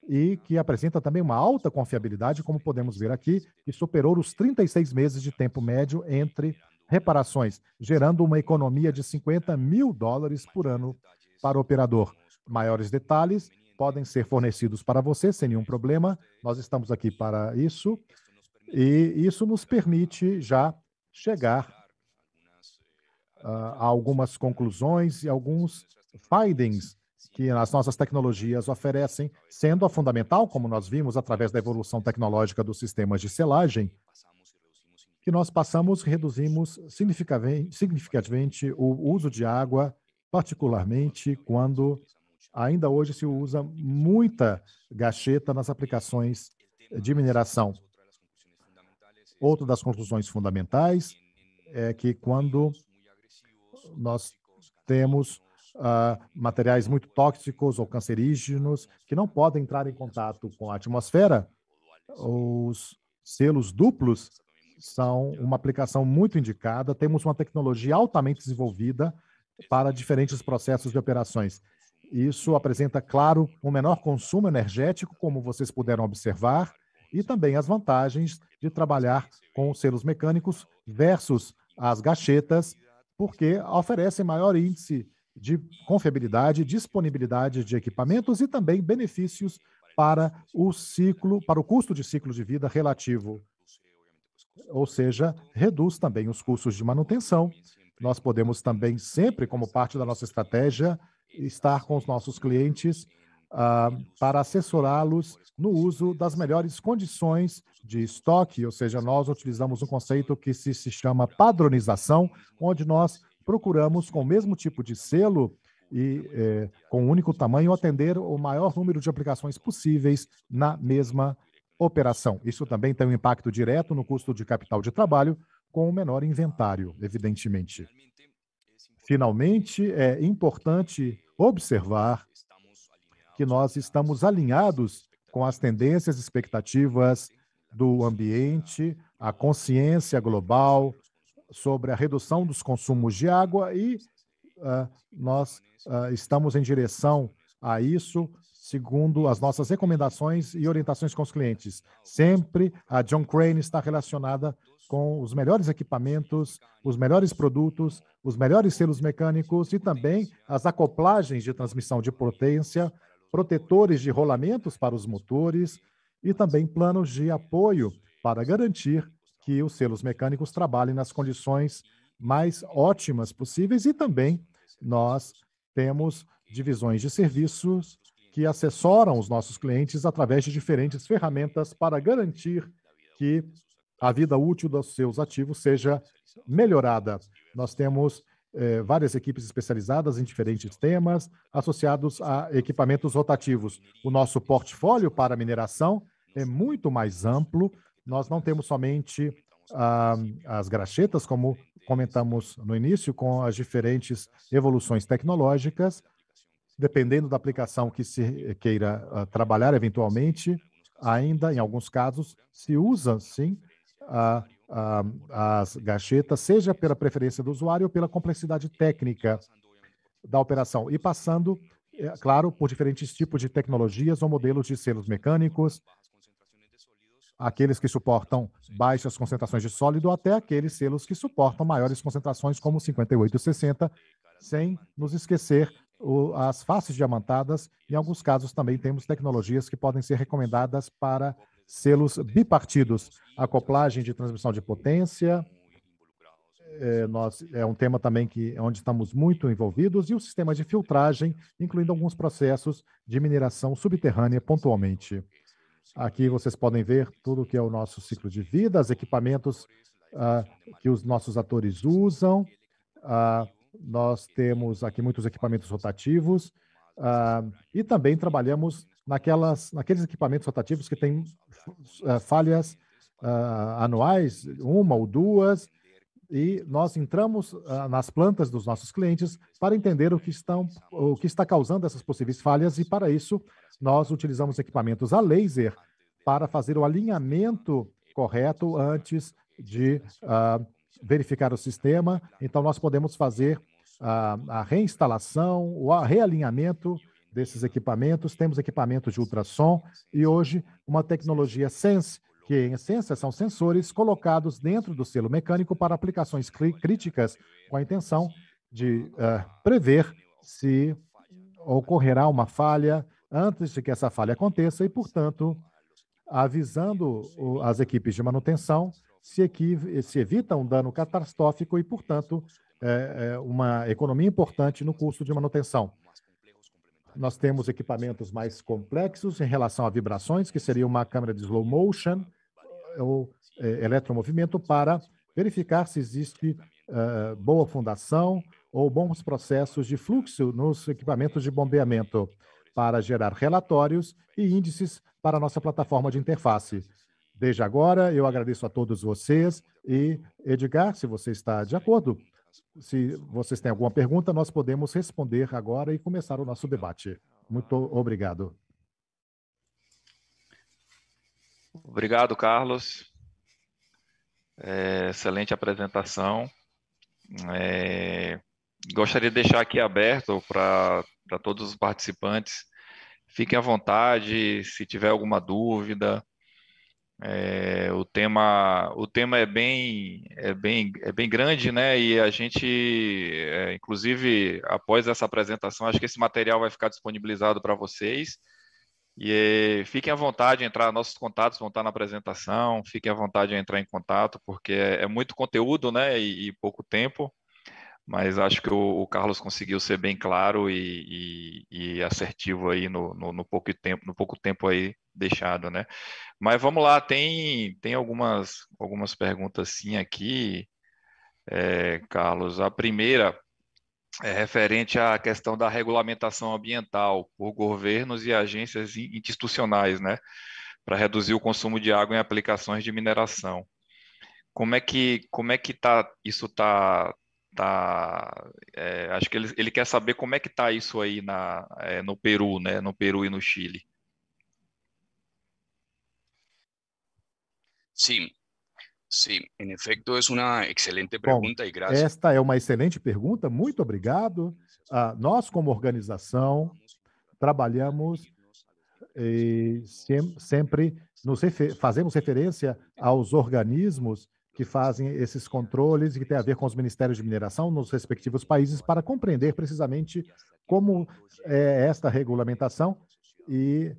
e que apresenta também uma alta confiabilidade, como podemos ver aqui, que superou os 36 meses de tempo médio entre reparações, gerando uma economia de $50 mil por ano para o operador. Maiores detalhes podem ser fornecidos para você sem nenhum problema. Nós estamos aqui para isso, e isso nos permite já chegar a algumas conclusões e alguns findings que as nossas tecnologias oferecem, sendo a fundamental, como nós vimos através da evolução tecnológica dos sistemas de selagem, que nós reduzimos significativamente o uso de água, particularmente quando ainda hoje se usa muita gacheta nas aplicações de mineração. Outra das conclusões fundamentais é que quando nós temos materiais muito tóxicos ou cancerígenos que não podem entrar em contato com a atmosfera, os selos duplos são uma aplicação muito indicada. Temos uma tecnologia altamente desenvolvida para diferentes processos de operações. Isso apresenta, claro, um menor consumo energético, como vocês puderam observar, e também as vantagens de trabalhar com os selos mecânicos versus as gachetas, porque oferecem maior índice de confiabilidade, disponibilidade de equipamentos e também benefícios para o custo de ciclo de vida relativo. Ou seja, reduz também os custos de manutenção. Nós podemos também sempre, como parte da nossa estratégia, estar com os nossos clientes para assessorá-los no uso das melhores condições de estoque, ou seja, nós utilizamos um conceito que se chama padronização, onde nós procuramos, com o mesmo tipo de selo e com um único tamanho, atender o maior número de aplicações possíveis na mesma operação. Isso também tem um impacto direto no custo de capital de trabalho, com o menor inventário, evidentemente. Finalmente, é importante observar que nós estamos alinhados com as tendências e expectativas do ambiente, a consciência global sobre a redução dos consumos de água e nós estamos em direção a isso, segundo as nossas recomendações e orientações com os clientes. Sempre a John Crane está relacionada com os melhores equipamentos, os melhores produtos, os melhores selos mecânicos e também as acoplagens de transmissão de potência, protetores de rolamentos para os motores e também planos de apoio para garantir que os selos mecânicos trabalhem nas condições mais ótimas possíveis e também nós temos divisões de serviços que assessoram os nossos clientes através de diferentes ferramentas para garantir que a vida útil dos seus ativos seja melhorada. Nós temos várias equipes especializadas em diferentes temas, associados a equipamentos rotativos. O nosso portfólio para mineração é muito mais amplo. Nós não temos somente as graxetas, como comentamos no início, com as diferentes evoluções tecnológicas, dependendo da aplicação que se queira trabalhar eventualmente, ainda, em alguns casos, se usa, sim, as gachetas, seja pela preferência do usuário ou pela complexidade técnica da operação, e passando, claro, por diferentes tipos de tecnologias ou modelos de selos mecânicos, aqueles que suportam baixas concentrações de sólido até aqueles selos que suportam maiores concentrações, como 5860, sem nos esquecer as faces diamantadas. Em alguns casos também temos tecnologias que podem ser recomendadas para selos bipartidos, acoplagem de transmissão de potência, é um tema também onde estamos muito envolvidos, e o sistema de filtragem, incluindo alguns processos de mineração subterrânea pontualmente. Aqui vocês podem ver tudo que é o nosso ciclo de vida, os equipamentos que os nossos atores usam. Nós temos aqui muitos equipamentos rotativos e também trabalhamos naqueles equipamentos rotativos que têm falhas anuais, uma ou duas, e nós entramos nas plantas dos nossos clientes para entender o que está causando essas possíveis falhas, e para isso nós utilizamos equipamentos a laser para fazer o alinhamento correto antes de verificar o sistema. Então nós podemos fazer a reinstalação, o realinhamento desses equipamentos. Temos equipamentos de ultrassom e hoje uma tecnologia Sense, que em essência são sensores colocados dentro do selo mecânico para aplicações críticas, com a intenção de prever se ocorrerá uma falha antes de que essa falha aconteça e, portanto, avisando as equipes de manutenção se evita um dano catastrófico e, portanto, uma economia importante no custo de manutenção. Nós temos equipamentos mais complexos em relação a vibrações, que seria uma câmera de slow motion ou eletromovimento, para verificar se existe boa fundação ou bons processos de fluxo nos equipamentos de bombeamento, para gerar relatórios e índices para a nossa plataforma de interface. Desde agora, eu agradeço a todos vocês e, Edgar, se você está de acordo, se vocês têm alguma pergunta, nós podemos responder agora e começar o nosso debate. Muito obrigado. Obrigado, Carlos. Excelente apresentação. Gostaria de deixar aqui aberto para todos os participantes. Fiquem à vontade, se tiver alguma dúvida. O tema é bem grande, né? E a gente, inclusive, após essa apresentação, acho que esse material vai ficar disponibilizado para vocês. E fiquem à vontade de entrar, nossos contatos vão estar na apresentação, fiquem à vontade de entrar em contato, porque é muito conteúdo, né? E pouco tempo. Mas acho que o Carlos conseguiu ser bem claro e assertivo aí no pouco tempo aí deixado, né? Mas vamos lá, tem algumas perguntas sim aqui, Carlos. A primeira é referente à questão da regulamentação ambiental por governos e agências institucionais, né? Para reduzir o consumo de água em aplicações de mineração. Como é que isso está... acho que ele quer saber como é que está isso aí no Peru, né? No Peru e no Chile. Sim, em efeito, é uma excelente pergunta e graças. Esta é uma excelente pergunta, muito obrigado. Nós, como organização, trabalhamos e sempre fazemos referência aos organismos que fazem esses controles e que tem a ver com os ministérios de mineração nos respectivos países, para compreender precisamente como é esta regulamentação e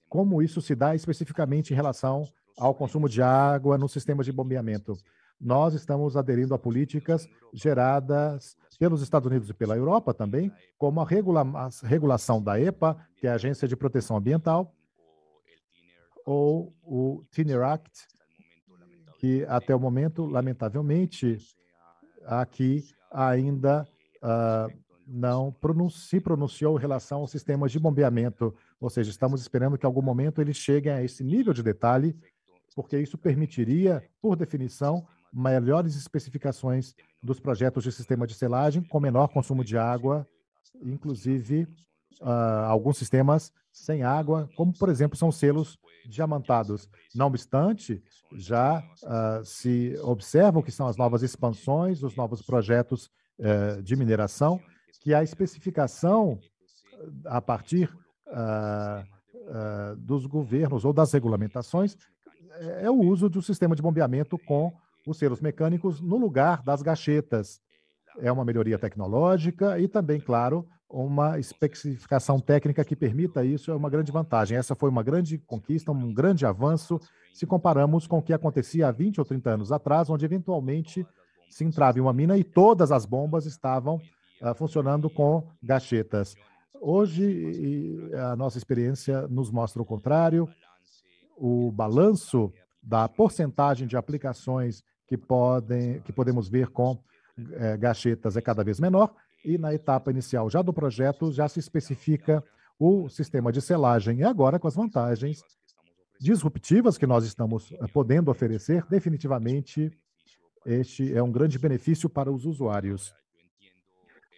como isso se dá especificamente em relação ao consumo de água no sistema de bombeamento. Nós estamos aderindo a políticas geradas pelos Estados Unidos e pela Europa também, como a regulação da EPA, que é a Agência de Proteção Ambiental, ou o TINER Act, que até o momento, lamentavelmente, aqui ainda não se pronunciou em relação aos sistemas de bombeamento, ou seja, estamos esperando que em algum momento eles cheguem a esse nível de detalhe, porque isso permitiria, por definição, melhores especificações dos projetos de sistema de selagem com menor consumo de água, inclusive alguns sistemas sem água, como, por exemplo, são selos diamantados. Não obstante, já se observa o que são as novas expansões, os novos projetos de mineração, que a especificação a partir dos governos ou das regulamentações é o uso do sistema de bombeamento com os selos mecânicos no lugar das gachetas. É uma melhoria tecnológica e também, claro, uma especificação técnica que permita isso é uma grande vantagem. Essa foi uma grande conquista, um grande avanço, se comparamos com o que acontecia há 20 ou 30 anos atrás, onde, eventualmente, se entrava em uma mina e todas as bombas estavam funcionando com gachetas. Hoje, a nossa experiência nos mostra o contrário. O balanço da porcentagem de aplicações que podemos ver com gachetas é cada vez menor, e na etapa inicial já do projeto já se especifica o sistema de selagem. E agora, com as vantagens disruptivas que nós estamos podendo oferecer, definitivamente este é um grande benefício para os usuários.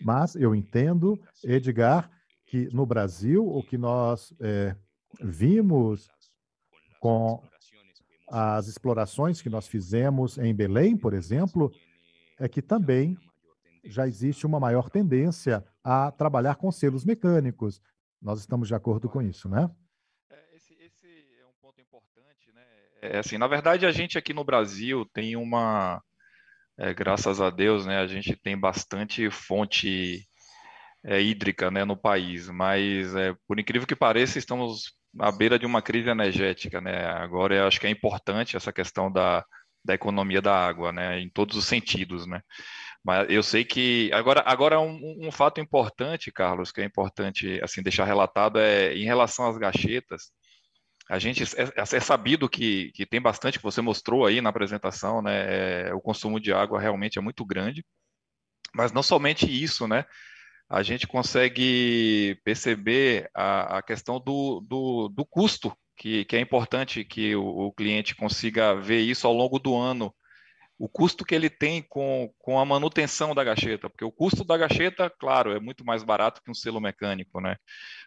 Mas eu entendo, Edgar, que no Brasil o que nós vimos com as explorações que nós fizemos em Belém, por exemplo, é que também já existe uma maior tendência a trabalhar com selos mecânicos. Nós estamos de acordo com isso, né? Esse é um ponto importante, né? Assim, na verdade, a gente aqui no Brasil tem graças a Deus, né, a gente tem bastante fonte hídrica, né, no país, mas por incrível que pareça, estamos à beira de uma crise energética, né? Agora eu acho que é importante essa questão da economia da água, né, em todos os sentidos, né? Mas eu sei que agora um fato importante, Carlos, que é importante assim deixar relatado em relação às gachetas. A gente é sabido que tem bastante, que você mostrou aí na apresentação, né? O consumo de água realmente é muito grande, mas não somente isso, né? A gente consegue perceber a questão do custo, que é importante que o cliente consiga ver isso ao longo do ano, o custo que ele tem com a manutenção da gacheta, porque o custo da gacheta, claro, é muito mais barato que um selo mecânico, né?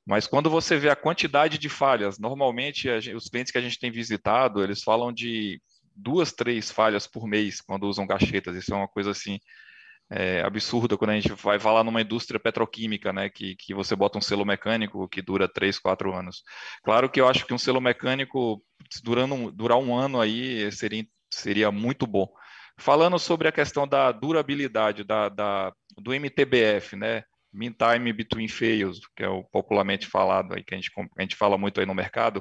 Mas quando você vê a quantidade de falhas, normalmente os clientes que a gente tem visitado, eles falam de 2, 3 falhas por mês quando usam gachetas. Isso é uma coisa assim absurda quando a gente vai falar numa indústria petroquímica, né, que você bota um selo mecânico que dura 3, 4 anos. Claro que eu acho que um selo mecânico durar um ano aí seria muito bom. Falando sobre a questão da durabilidade do MTBF, né, Mean Time Between Fails, que é o popularmente falado aí, que a gente fala muito aí no mercado,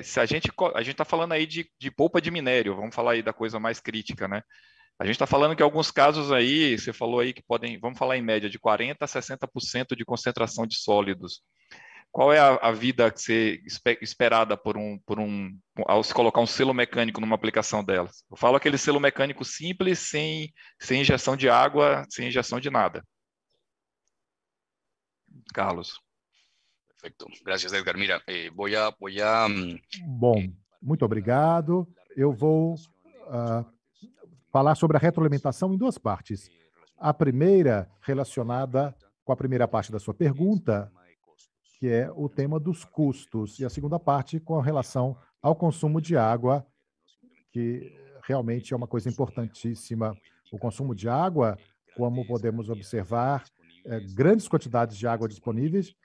se a gente está falando aí de polpa de minério, vamos falar aí da coisa mais crítica, né? A gente está falando que alguns casos aí, você falou aí que vamos falar em média, de 40% a 60% de concentração de sólidos. Qual é a vida que você esperada ao se colocar um selo mecânico numa aplicação delas? Eu falo aquele selo mecânico simples, sem injeção de água, sem injeção de nada. Carlos. Perfeito. Gracias, Edgar. Mira, Bom, muito obrigado. Eu vou falar sobre a retroalimentação em duas partes. A primeira, relacionada com a primeira parte da sua pergunta, que é o tema dos custos, e a segunda parte com relação ao consumo de água, que realmente é uma coisa importantíssima. O consumo de água, como podemos observar, grandes quantidades de água disponíveis,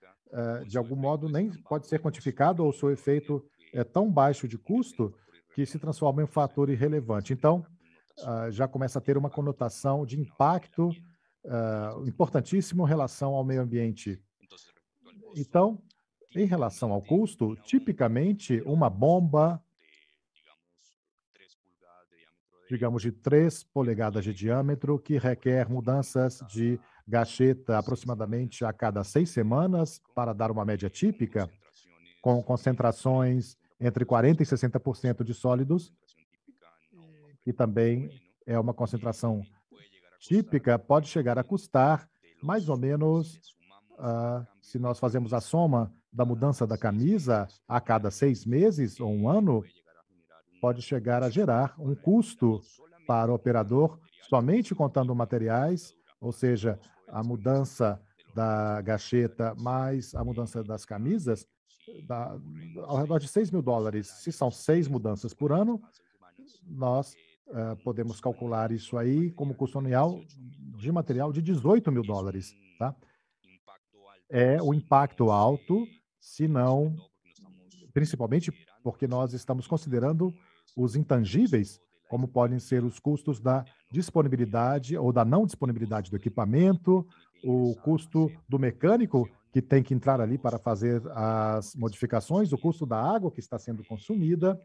de algum modo nem pode ser quantificado, ou o seu efeito é tão baixo de custo que se transforma em um fator irrelevante. Então, já começa a ter uma conotação de impacto importantíssimo em relação ao meio ambiente. Então, em relação ao custo, tipicamente uma bomba, digamos, de 3 polegadas de diâmetro, que requer mudanças de gacheta aproximadamente a cada 6 semanas, para dar uma média típica, com concentrações entre 40% e 60% de sólidos, que também é uma concentração típica, pode chegar a custar mais ou menos, se nós fazemos a soma da mudança da camisa a cada 6 meses ou um ano, pode chegar a gerar um custo para o operador, somente contando materiais, ou seja, a mudança da gacheta mais a mudança das camisas, ao redor de $6.000. Se são 6 mudanças por ano, nós podemos calcular isso aí como custo anual de material de $18.000, tá? É o impacto alto, se não, principalmente porque nós estamos considerando os intangíveis, como podem ser os custos da disponibilidade ou da não disponibilidade do equipamento, o custo do mecânico que tem que entrar ali para fazer as modificações, o custo da água que está sendo consumida,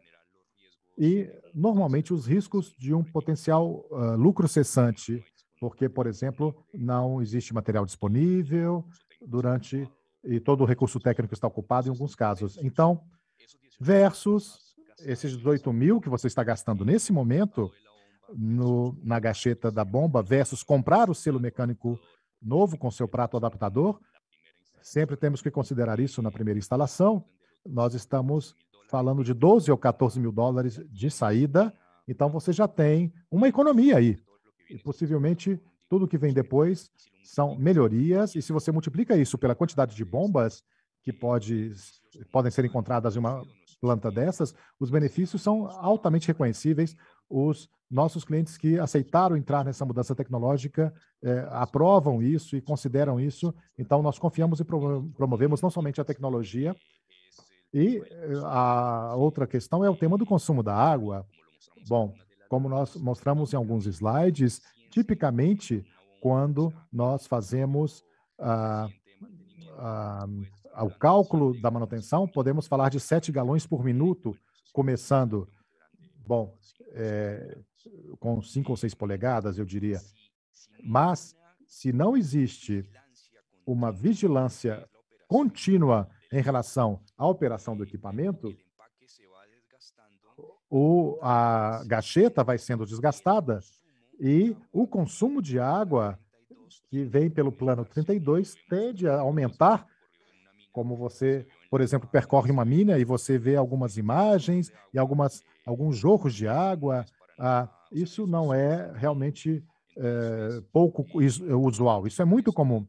e, normalmente, os riscos de um potencial lucro cessante, porque, por exemplo, não existe material disponível e todo o recurso técnico está ocupado em alguns casos. Então, versus esses 18 mil que você está gastando nesse momento na gacheta da bomba versus comprar o selo mecânico novo com seu prato adaptador, sempre temos que considerar isso na primeira instalação. Nós estamos falando de 12 ou 14 mil dólares de saída, então você já tem uma economia aí. E possivelmente tudo que vem depois são melhorias, e se você multiplica isso pela quantidade de bombas que podem ser encontradas em uma planta dessas, os benefícios são altamente reconhecíveis. Os nossos clientes que aceitaram entrar nessa mudança tecnológica aprovam isso e consideram isso. Então, nós confiamos e promovemos não somente a tecnologia. E a outra questão é o tema do consumo da água. Bom, como nós mostramos em alguns slides, tipicamente, quando nós fazemos o cálculo da manutenção, podemos falar de 7 galões por minuto, começando, com 5 ou 6 polegadas, eu diria. Mas, se não existe uma vigilância contínua em relação à operação do equipamento, a gacheta vai sendo desgastada e o consumo de água que vem pelo plano 32 tende a aumentar, como você, por exemplo, percorre uma mina e você vê algumas imagens e alguns jorros de água. Isso não é realmente pouco usual. Isso é muito comum.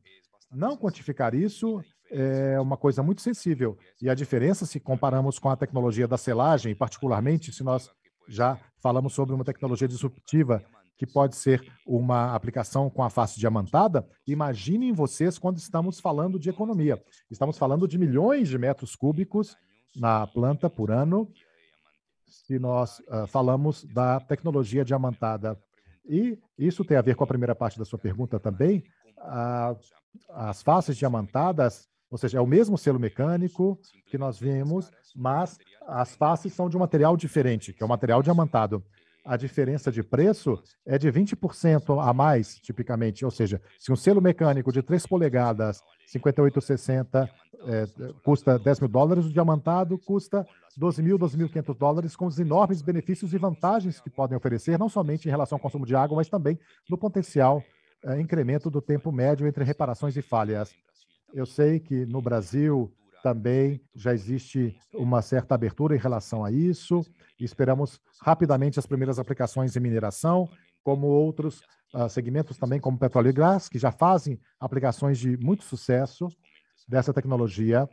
Não quantificar isso é uma coisa muito sensível. E a diferença, se comparamos com a tecnologia da selagem, particularmente se nós já falamos sobre uma tecnologia disruptiva que pode ser uma aplicação com a face diamantada, imaginem vocês quando estamos falando de economia. Estamos falando de milhões de metros cúbicos na planta por ano, se nós falamos da tecnologia diamantada. E isso tem a ver com a primeira parte da sua pergunta também. As faces diamantadas, ou seja, é o mesmo selo mecânico que nós vimos, mas as faces são de um material diferente, que é o material diamantado. A diferença de preço é de 20% a mais, tipicamente. Ou seja, se um selo mecânico de 3 polegadas, 58,60, custa 10 mil dólares, o diamantado custa 12 mil, 12.500 dólares, com os enormes benefícios e vantagens que podem oferecer, não somente em relação ao consumo de água, mas também no potencial incremento do tempo médio entre reparações e falhas. Eu sei que no Brasil também já existe uma certa abertura em relação a isso, e esperamos rapidamente as primeiras aplicações em mineração, como outros segmentos também, como petróleo e gás, que já fazem aplicações de muito sucesso dessa tecnologia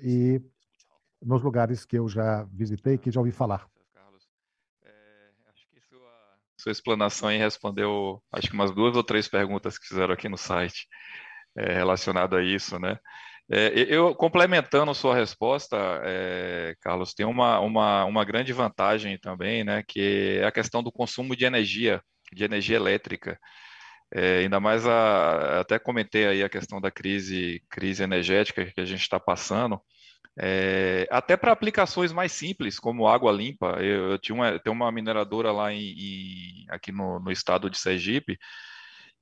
e nos lugares que eu já visitei, que já ouvi falar. Carlos, acho que sua explanação aí respondeu, acho que umas 2 ou 3 perguntas que fizeram aqui no site relacionado a isso, né? Eu complementando sua resposta, Carlos, tem uma grande vantagem também, né, que é a questão do consumo de energia elétrica. Ainda mais até comentei aí a questão da crise energética que a gente está passando. Até para aplicações mais simples, como água limpa. Eu tenho uma mineradora lá aqui no estado de Sergipe,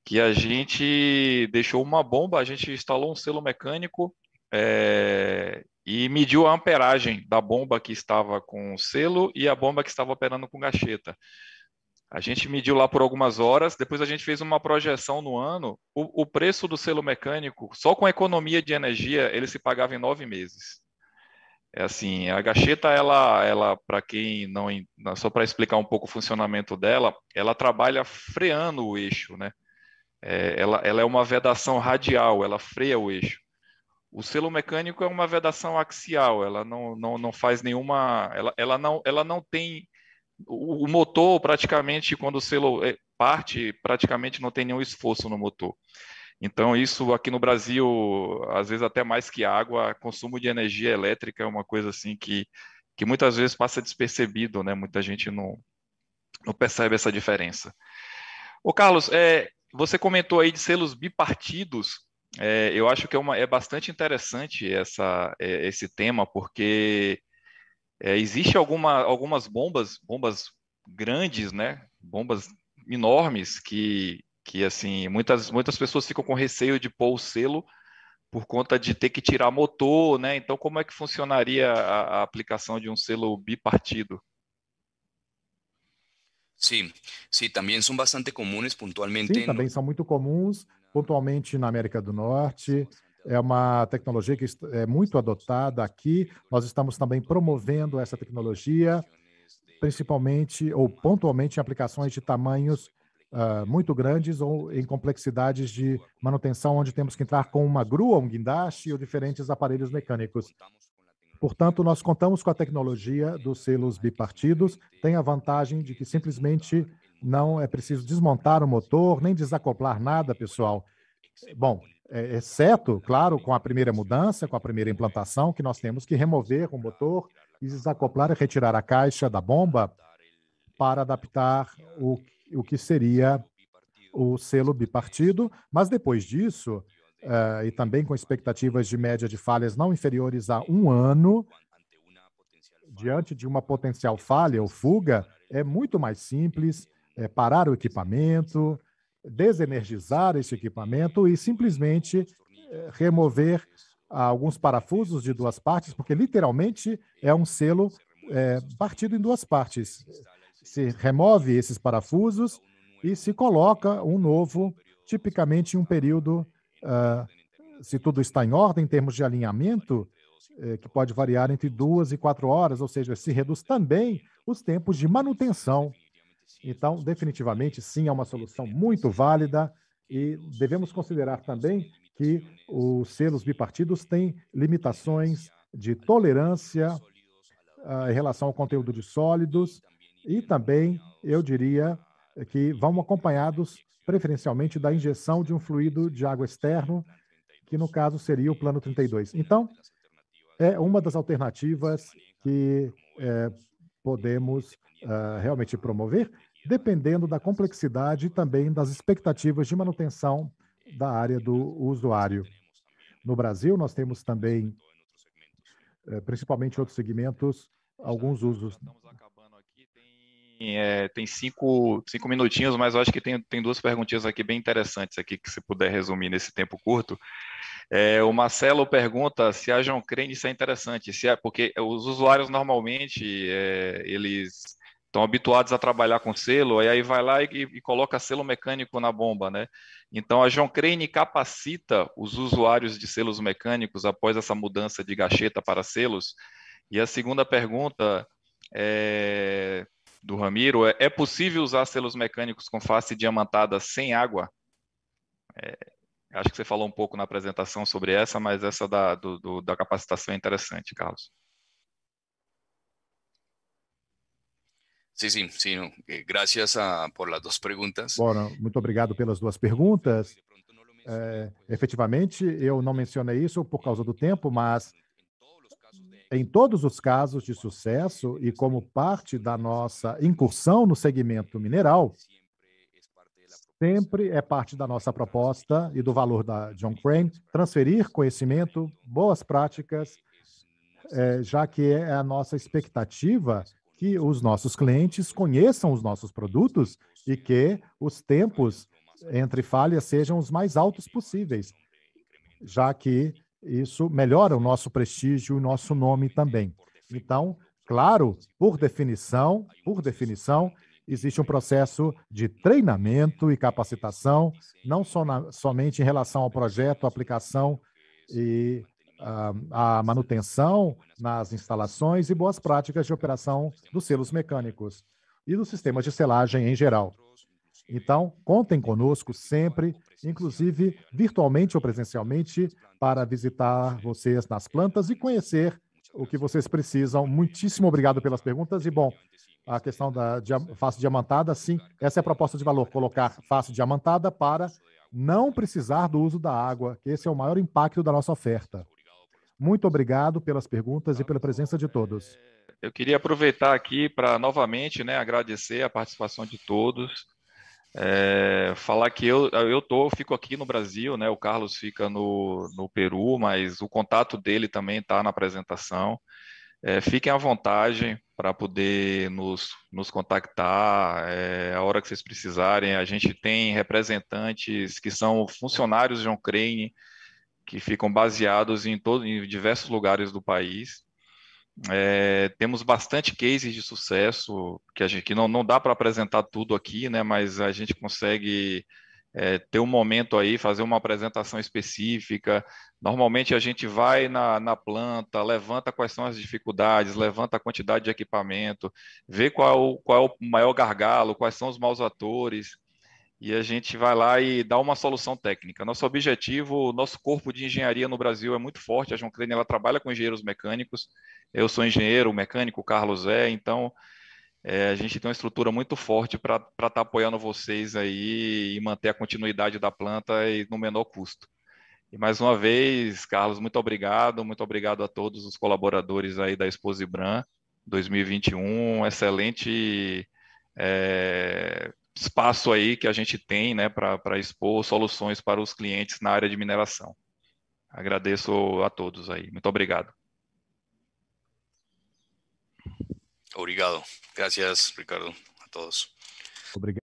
que a gente deixou uma bomba, a gente instalou um selo mecânico e mediu a amperagem da bomba que estava com o selo e a bomba que estava operando com gacheta. A gente mediu lá por algumas horas, depois a gente fez uma projeção no ano, o preço do selo mecânico, só com a economia de energia, ele se pagava em 9 meses. Assim, a gacheta, ela para quem não... Só para explicar um pouco o funcionamento dela, ela trabalha freando o eixo, né? Ela é uma vedação radial, ela freia o eixo. O selo mecânico é uma vedação axial, ela não faz nenhuma... Ela não tem... O motor, praticamente, quando o selo parte, praticamente não tem nenhum esforço no motor. Então, isso aqui no Brasil, às vezes até mais que água, consumo de energia elétrica é uma coisa assim que muitas vezes passa despercebido, né? Muita gente não percebe essa diferença. Ô, Carlos, você comentou aí de selos bipartidos. Eu acho que é bastante interessante esse tema, porque Existe algumas bombas grandes, né? Bombas enormes que assim, muitas pessoas ficam com receio de pôr o selo por conta de ter que tirar motor, né? Então, como é que funcionaria a aplicação de um selo bipartido? Sí, sí, también son bastante comunes puntualmente. Sim, também são muito comuns, pontualmente na América do Norte. É uma tecnologia que é muito adotada aqui. Nós estamos também promovendo essa tecnologia, principalmente ou pontualmente em aplicações de tamanhos muito grandes ou em complexidades de manutenção, onde temos que entrar com uma grua, um guindaste ou diferentes aparelhos mecânicos. Portanto, nós contamos com a tecnologia dos selos bipartidos, tem a vantagem de que simplesmente não é preciso desmontar o motor, nem desacoplar nada, pessoal. Bom, exceto, claro, com a primeira mudança, com a primeira implantação, que nós temos que remover o motor e desacoplar e retirar a caixa da bomba para adaptar o que seria o selo bipartido, mas depois disso, e também com expectativas de média de falhas não inferiores a 1 ano, diante de uma potencial falha ou fuga, é muito mais simples parar o equipamento, desenergizar esse equipamento e simplesmente remover alguns parafusos de 2 partes, porque literalmente é um selo partido em 2 partes. Se remove esses parafusos e se coloca um novo, tipicamente em um período, se tudo está em ordem, em termos de alinhamento, que pode variar entre 2 e 4 horas, ou seja, se reduz também os tempos de manutenção. Então, definitivamente, sim, é uma solução muito válida e devemos considerar também que os selos bipartidos têm limitações de tolerância em relação ao conteúdo de sólidos e também, eu diria, que vão acompanhados preferencialmente da injeção de um fluido de água externo, que no caso seria o plano 32. Então, é uma das alternativas que podemos realmente promover, dependendo da complexidade e também das expectativas de manutenção da área do usuário. No Brasil, nós temos também, principalmente em outros segmentos, alguns usos. Estamos acabando aqui, tem 5 minutinhos, mas eu acho que tem 2 perguntinhas aqui bem interessantes aqui, que se puder resumir nesse tempo curto. O Marcelo pergunta se a John Crane isso é interessante, porque os usuários normalmente eles estão habituados a trabalhar com selo, e aí vai lá e coloca selo mecânico na bomba, né? Então a John Crane capacita os usuários de selos mecânicos após essa mudança de gacheta para selos. E a segunda pergunta do Ramiro é possível usar selos mecânicos com face diamantada sem água? Acho que você falou um pouco na apresentação sobre essa, mas essa da capacitação é interessante, Carlos. Sí, no. Gracias por las 2 perguntas. Bom, muito obrigado pelas 2 perguntas. Efetivamente, eu não mencionei isso por causa do tempo, mas em todos os casos de sucesso e como parte da nossa incursão no segmento mineral, sempre é parte da nossa proposta e do valor da John Crane transferir conhecimento, boas práticas, já que é a nossa expectativa que os nossos clientes conheçam os nossos produtos e que os tempos entre falhas sejam os mais altos possíveis, já que isso melhora o nosso prestígio e o nosso nome também. Então, claro, por definição, existe um processo de treinamento e capacitação, não somente em relação ao projeto, aplicação e a manutenção nas instalações e boas práticas de operação dos selos mecânicos e dos sistemas de selagem em geral. Então, contem conosco sempre, inclusive virtualmente ou presencialmente, para visitar vocês nas plantas e conhecer o que vocês precisam. Muitíssimo obrigado pelas perguntas. E, bom, a questão da face diamantada, sim, essa é a proposta de valor, colocar face diamantada para não precisar do uso da água, que esse é o maior impacto da nossa oferta. Muito obrigado pelas perguntas e pela presença de todos. Eu queria aproveitar aqui para novamente, né, agradecer a participação de todos, falar que eu fico aqui no Brasil, né, o Carlos fica no Peru, mas o contato dele também está na apresentação. Fiquem à vontade para poder nos contactar a hora que vocês precisarem. A gente tem representantes que são funcionários de John Crane, que ficam baseados em diversos lugares do país. Temos bastante cases de sucesso, que não dá para apresentar tudo aqui, né, mas a gente consegue ter um momento aí, fazer uma apresentação específica. Normalmente a gente vai na planta, levanta quais são as dificuldades, levanta a quantidade de equipamento, vê qual é o maior gargalo, quais são os maus atores, e a gente vai lá e dá uma solução técnica. Nosso objetivo, nosso corpo de engenharia no Brasil é muito forte. A John Crane, ela trabalha com engenheiros mecânicos. Eu sou engenheiro mecânico, o Carlos então a gente tem uma estrutura muito forte para estar apoiando vocês aí e manter a continuidade da planta e no menor custo. E mais uma vez, Carlos, muito obrigado a todos os colaboradores aí da Expo Zibram 2021, excelente espaço aí que a gente tem, né, para expor soluções para os clientes na área de mineração. Agradeço a todos aí. Muito obrigado. Obrigado. Gracias, Ricardo, a todos. Obrigado.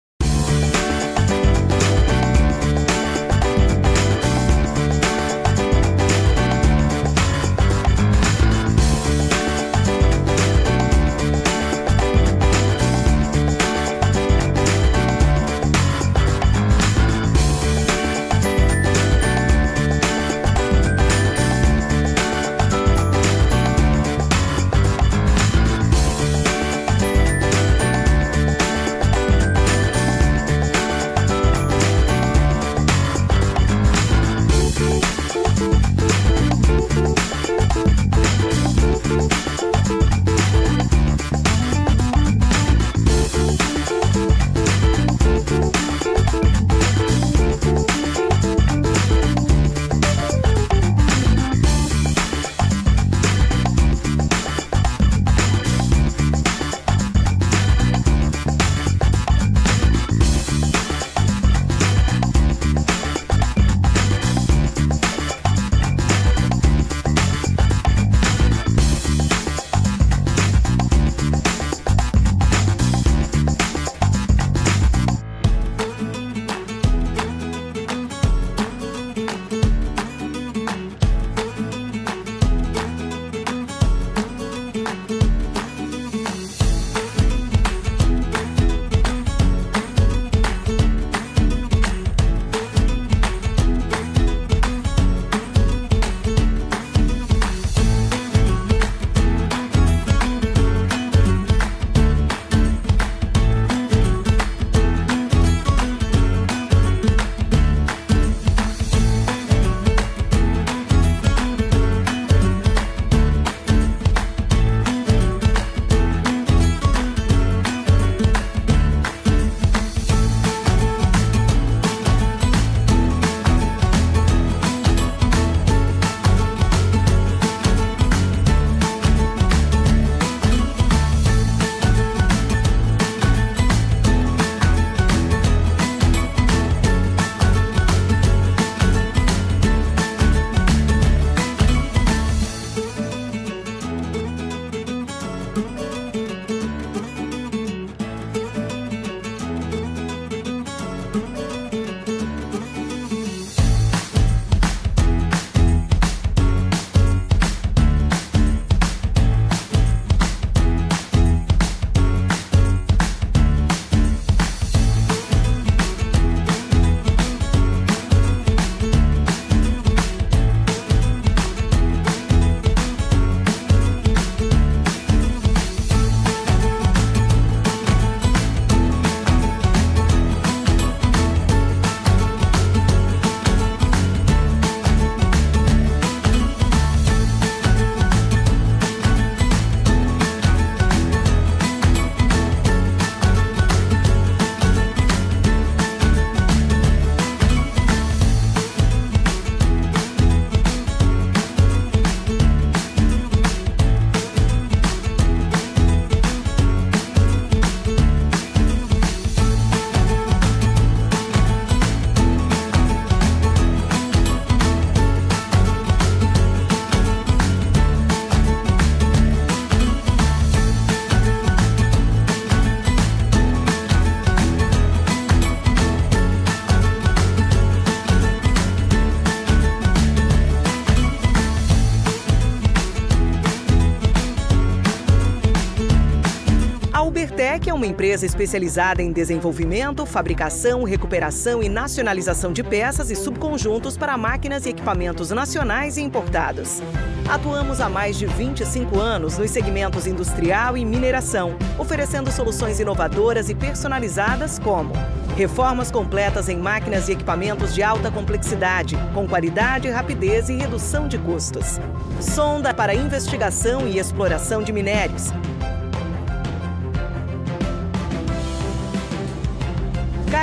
Ubertec é uma empresa especializada em desenvolvimento, fabricação, recuperação e nacionalização de peças e subconjuntos para máquinas e equipamentos nacionais e importados. Atuamos há mais de 25 anos nos segmentos industrial e mineração, oferecendo soluções inovadoras e personalizadas como reformas completas em máquinas e equipamentos de alta complexidade, com qualidade, rapidez e redução de custos. Sonda para investigação e exploração de minérios.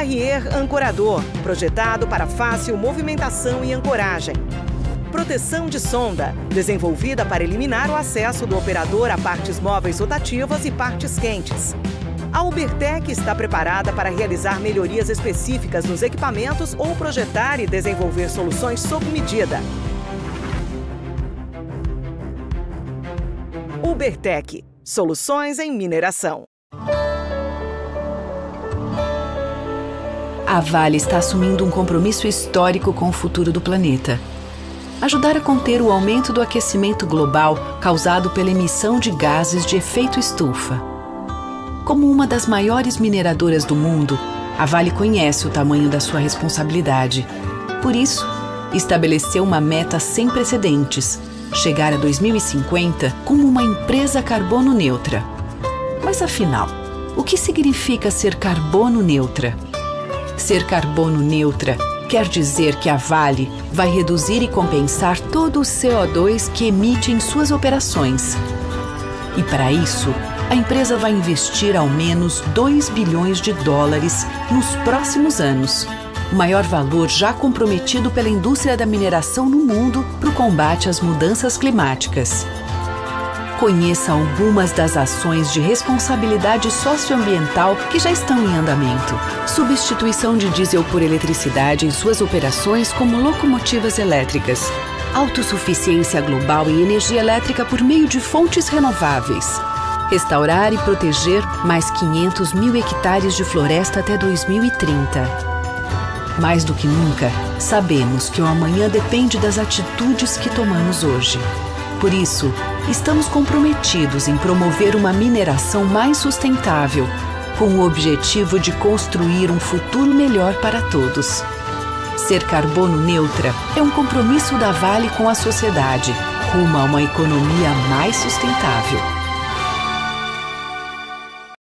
Carrier ancorador, projetado para fácil movimentação e ancoragem. Proteção de sonda, desenvolvida para eliminar o acesso do operador a partes móveis rotativas e partes quentes. A Ubertec está preparada para realizar melhorias específicas nos equipamentos ou projetar e desenvolver soluções sob medida. Ubertec, soluções em mineração. A Vale está assumindo um compromisso histórico com o futuro do planeta. Ajudar a conter o aumento do aquecimento global causado pela emissão de gases de efeito estufa. Como uma das maiores mineradoras do mundo, a Vale conhece o tamanho da sua responsabilidade. Por isso, estabeleceu uma meta sem precedentes: chegar a 2050 como uma empresa carbono neutra. Mas afinal, o que significa ser carbono neutra? Ser carbono neutra quer dizer que a Vale vai reduzir e compensar todo o CO2 que emite em suas operações. E para isso, a empresa vai investir ao menos 2 bilhões de dólares nos próximos anos, o maior valor já comprometido pela indústria da mineração no mundo para o combate às mudanças climáticas. Conheça algumas das ações de responsabilidade socioambiental que já estão em andamento. Substituição de diesel por eletricidade em suas operações como locomotivas elétricas. Autossuficiência global em energia elétrica por meio de fontes renováveis. Restaurar e proteger mais 500 mil hectares de floresta até 2030. Mais do que nunca, sabemos que o amanhã depende das atitudes que tomamos hoje. Por isso, estamos comprometidos em promover uma mineração mais sustentável, com o objetivo de construir um futuro melhor para todos. Ser carbono neutra é um compromisso da Vale com a sociedade, rumo a uma economia mais sustentável.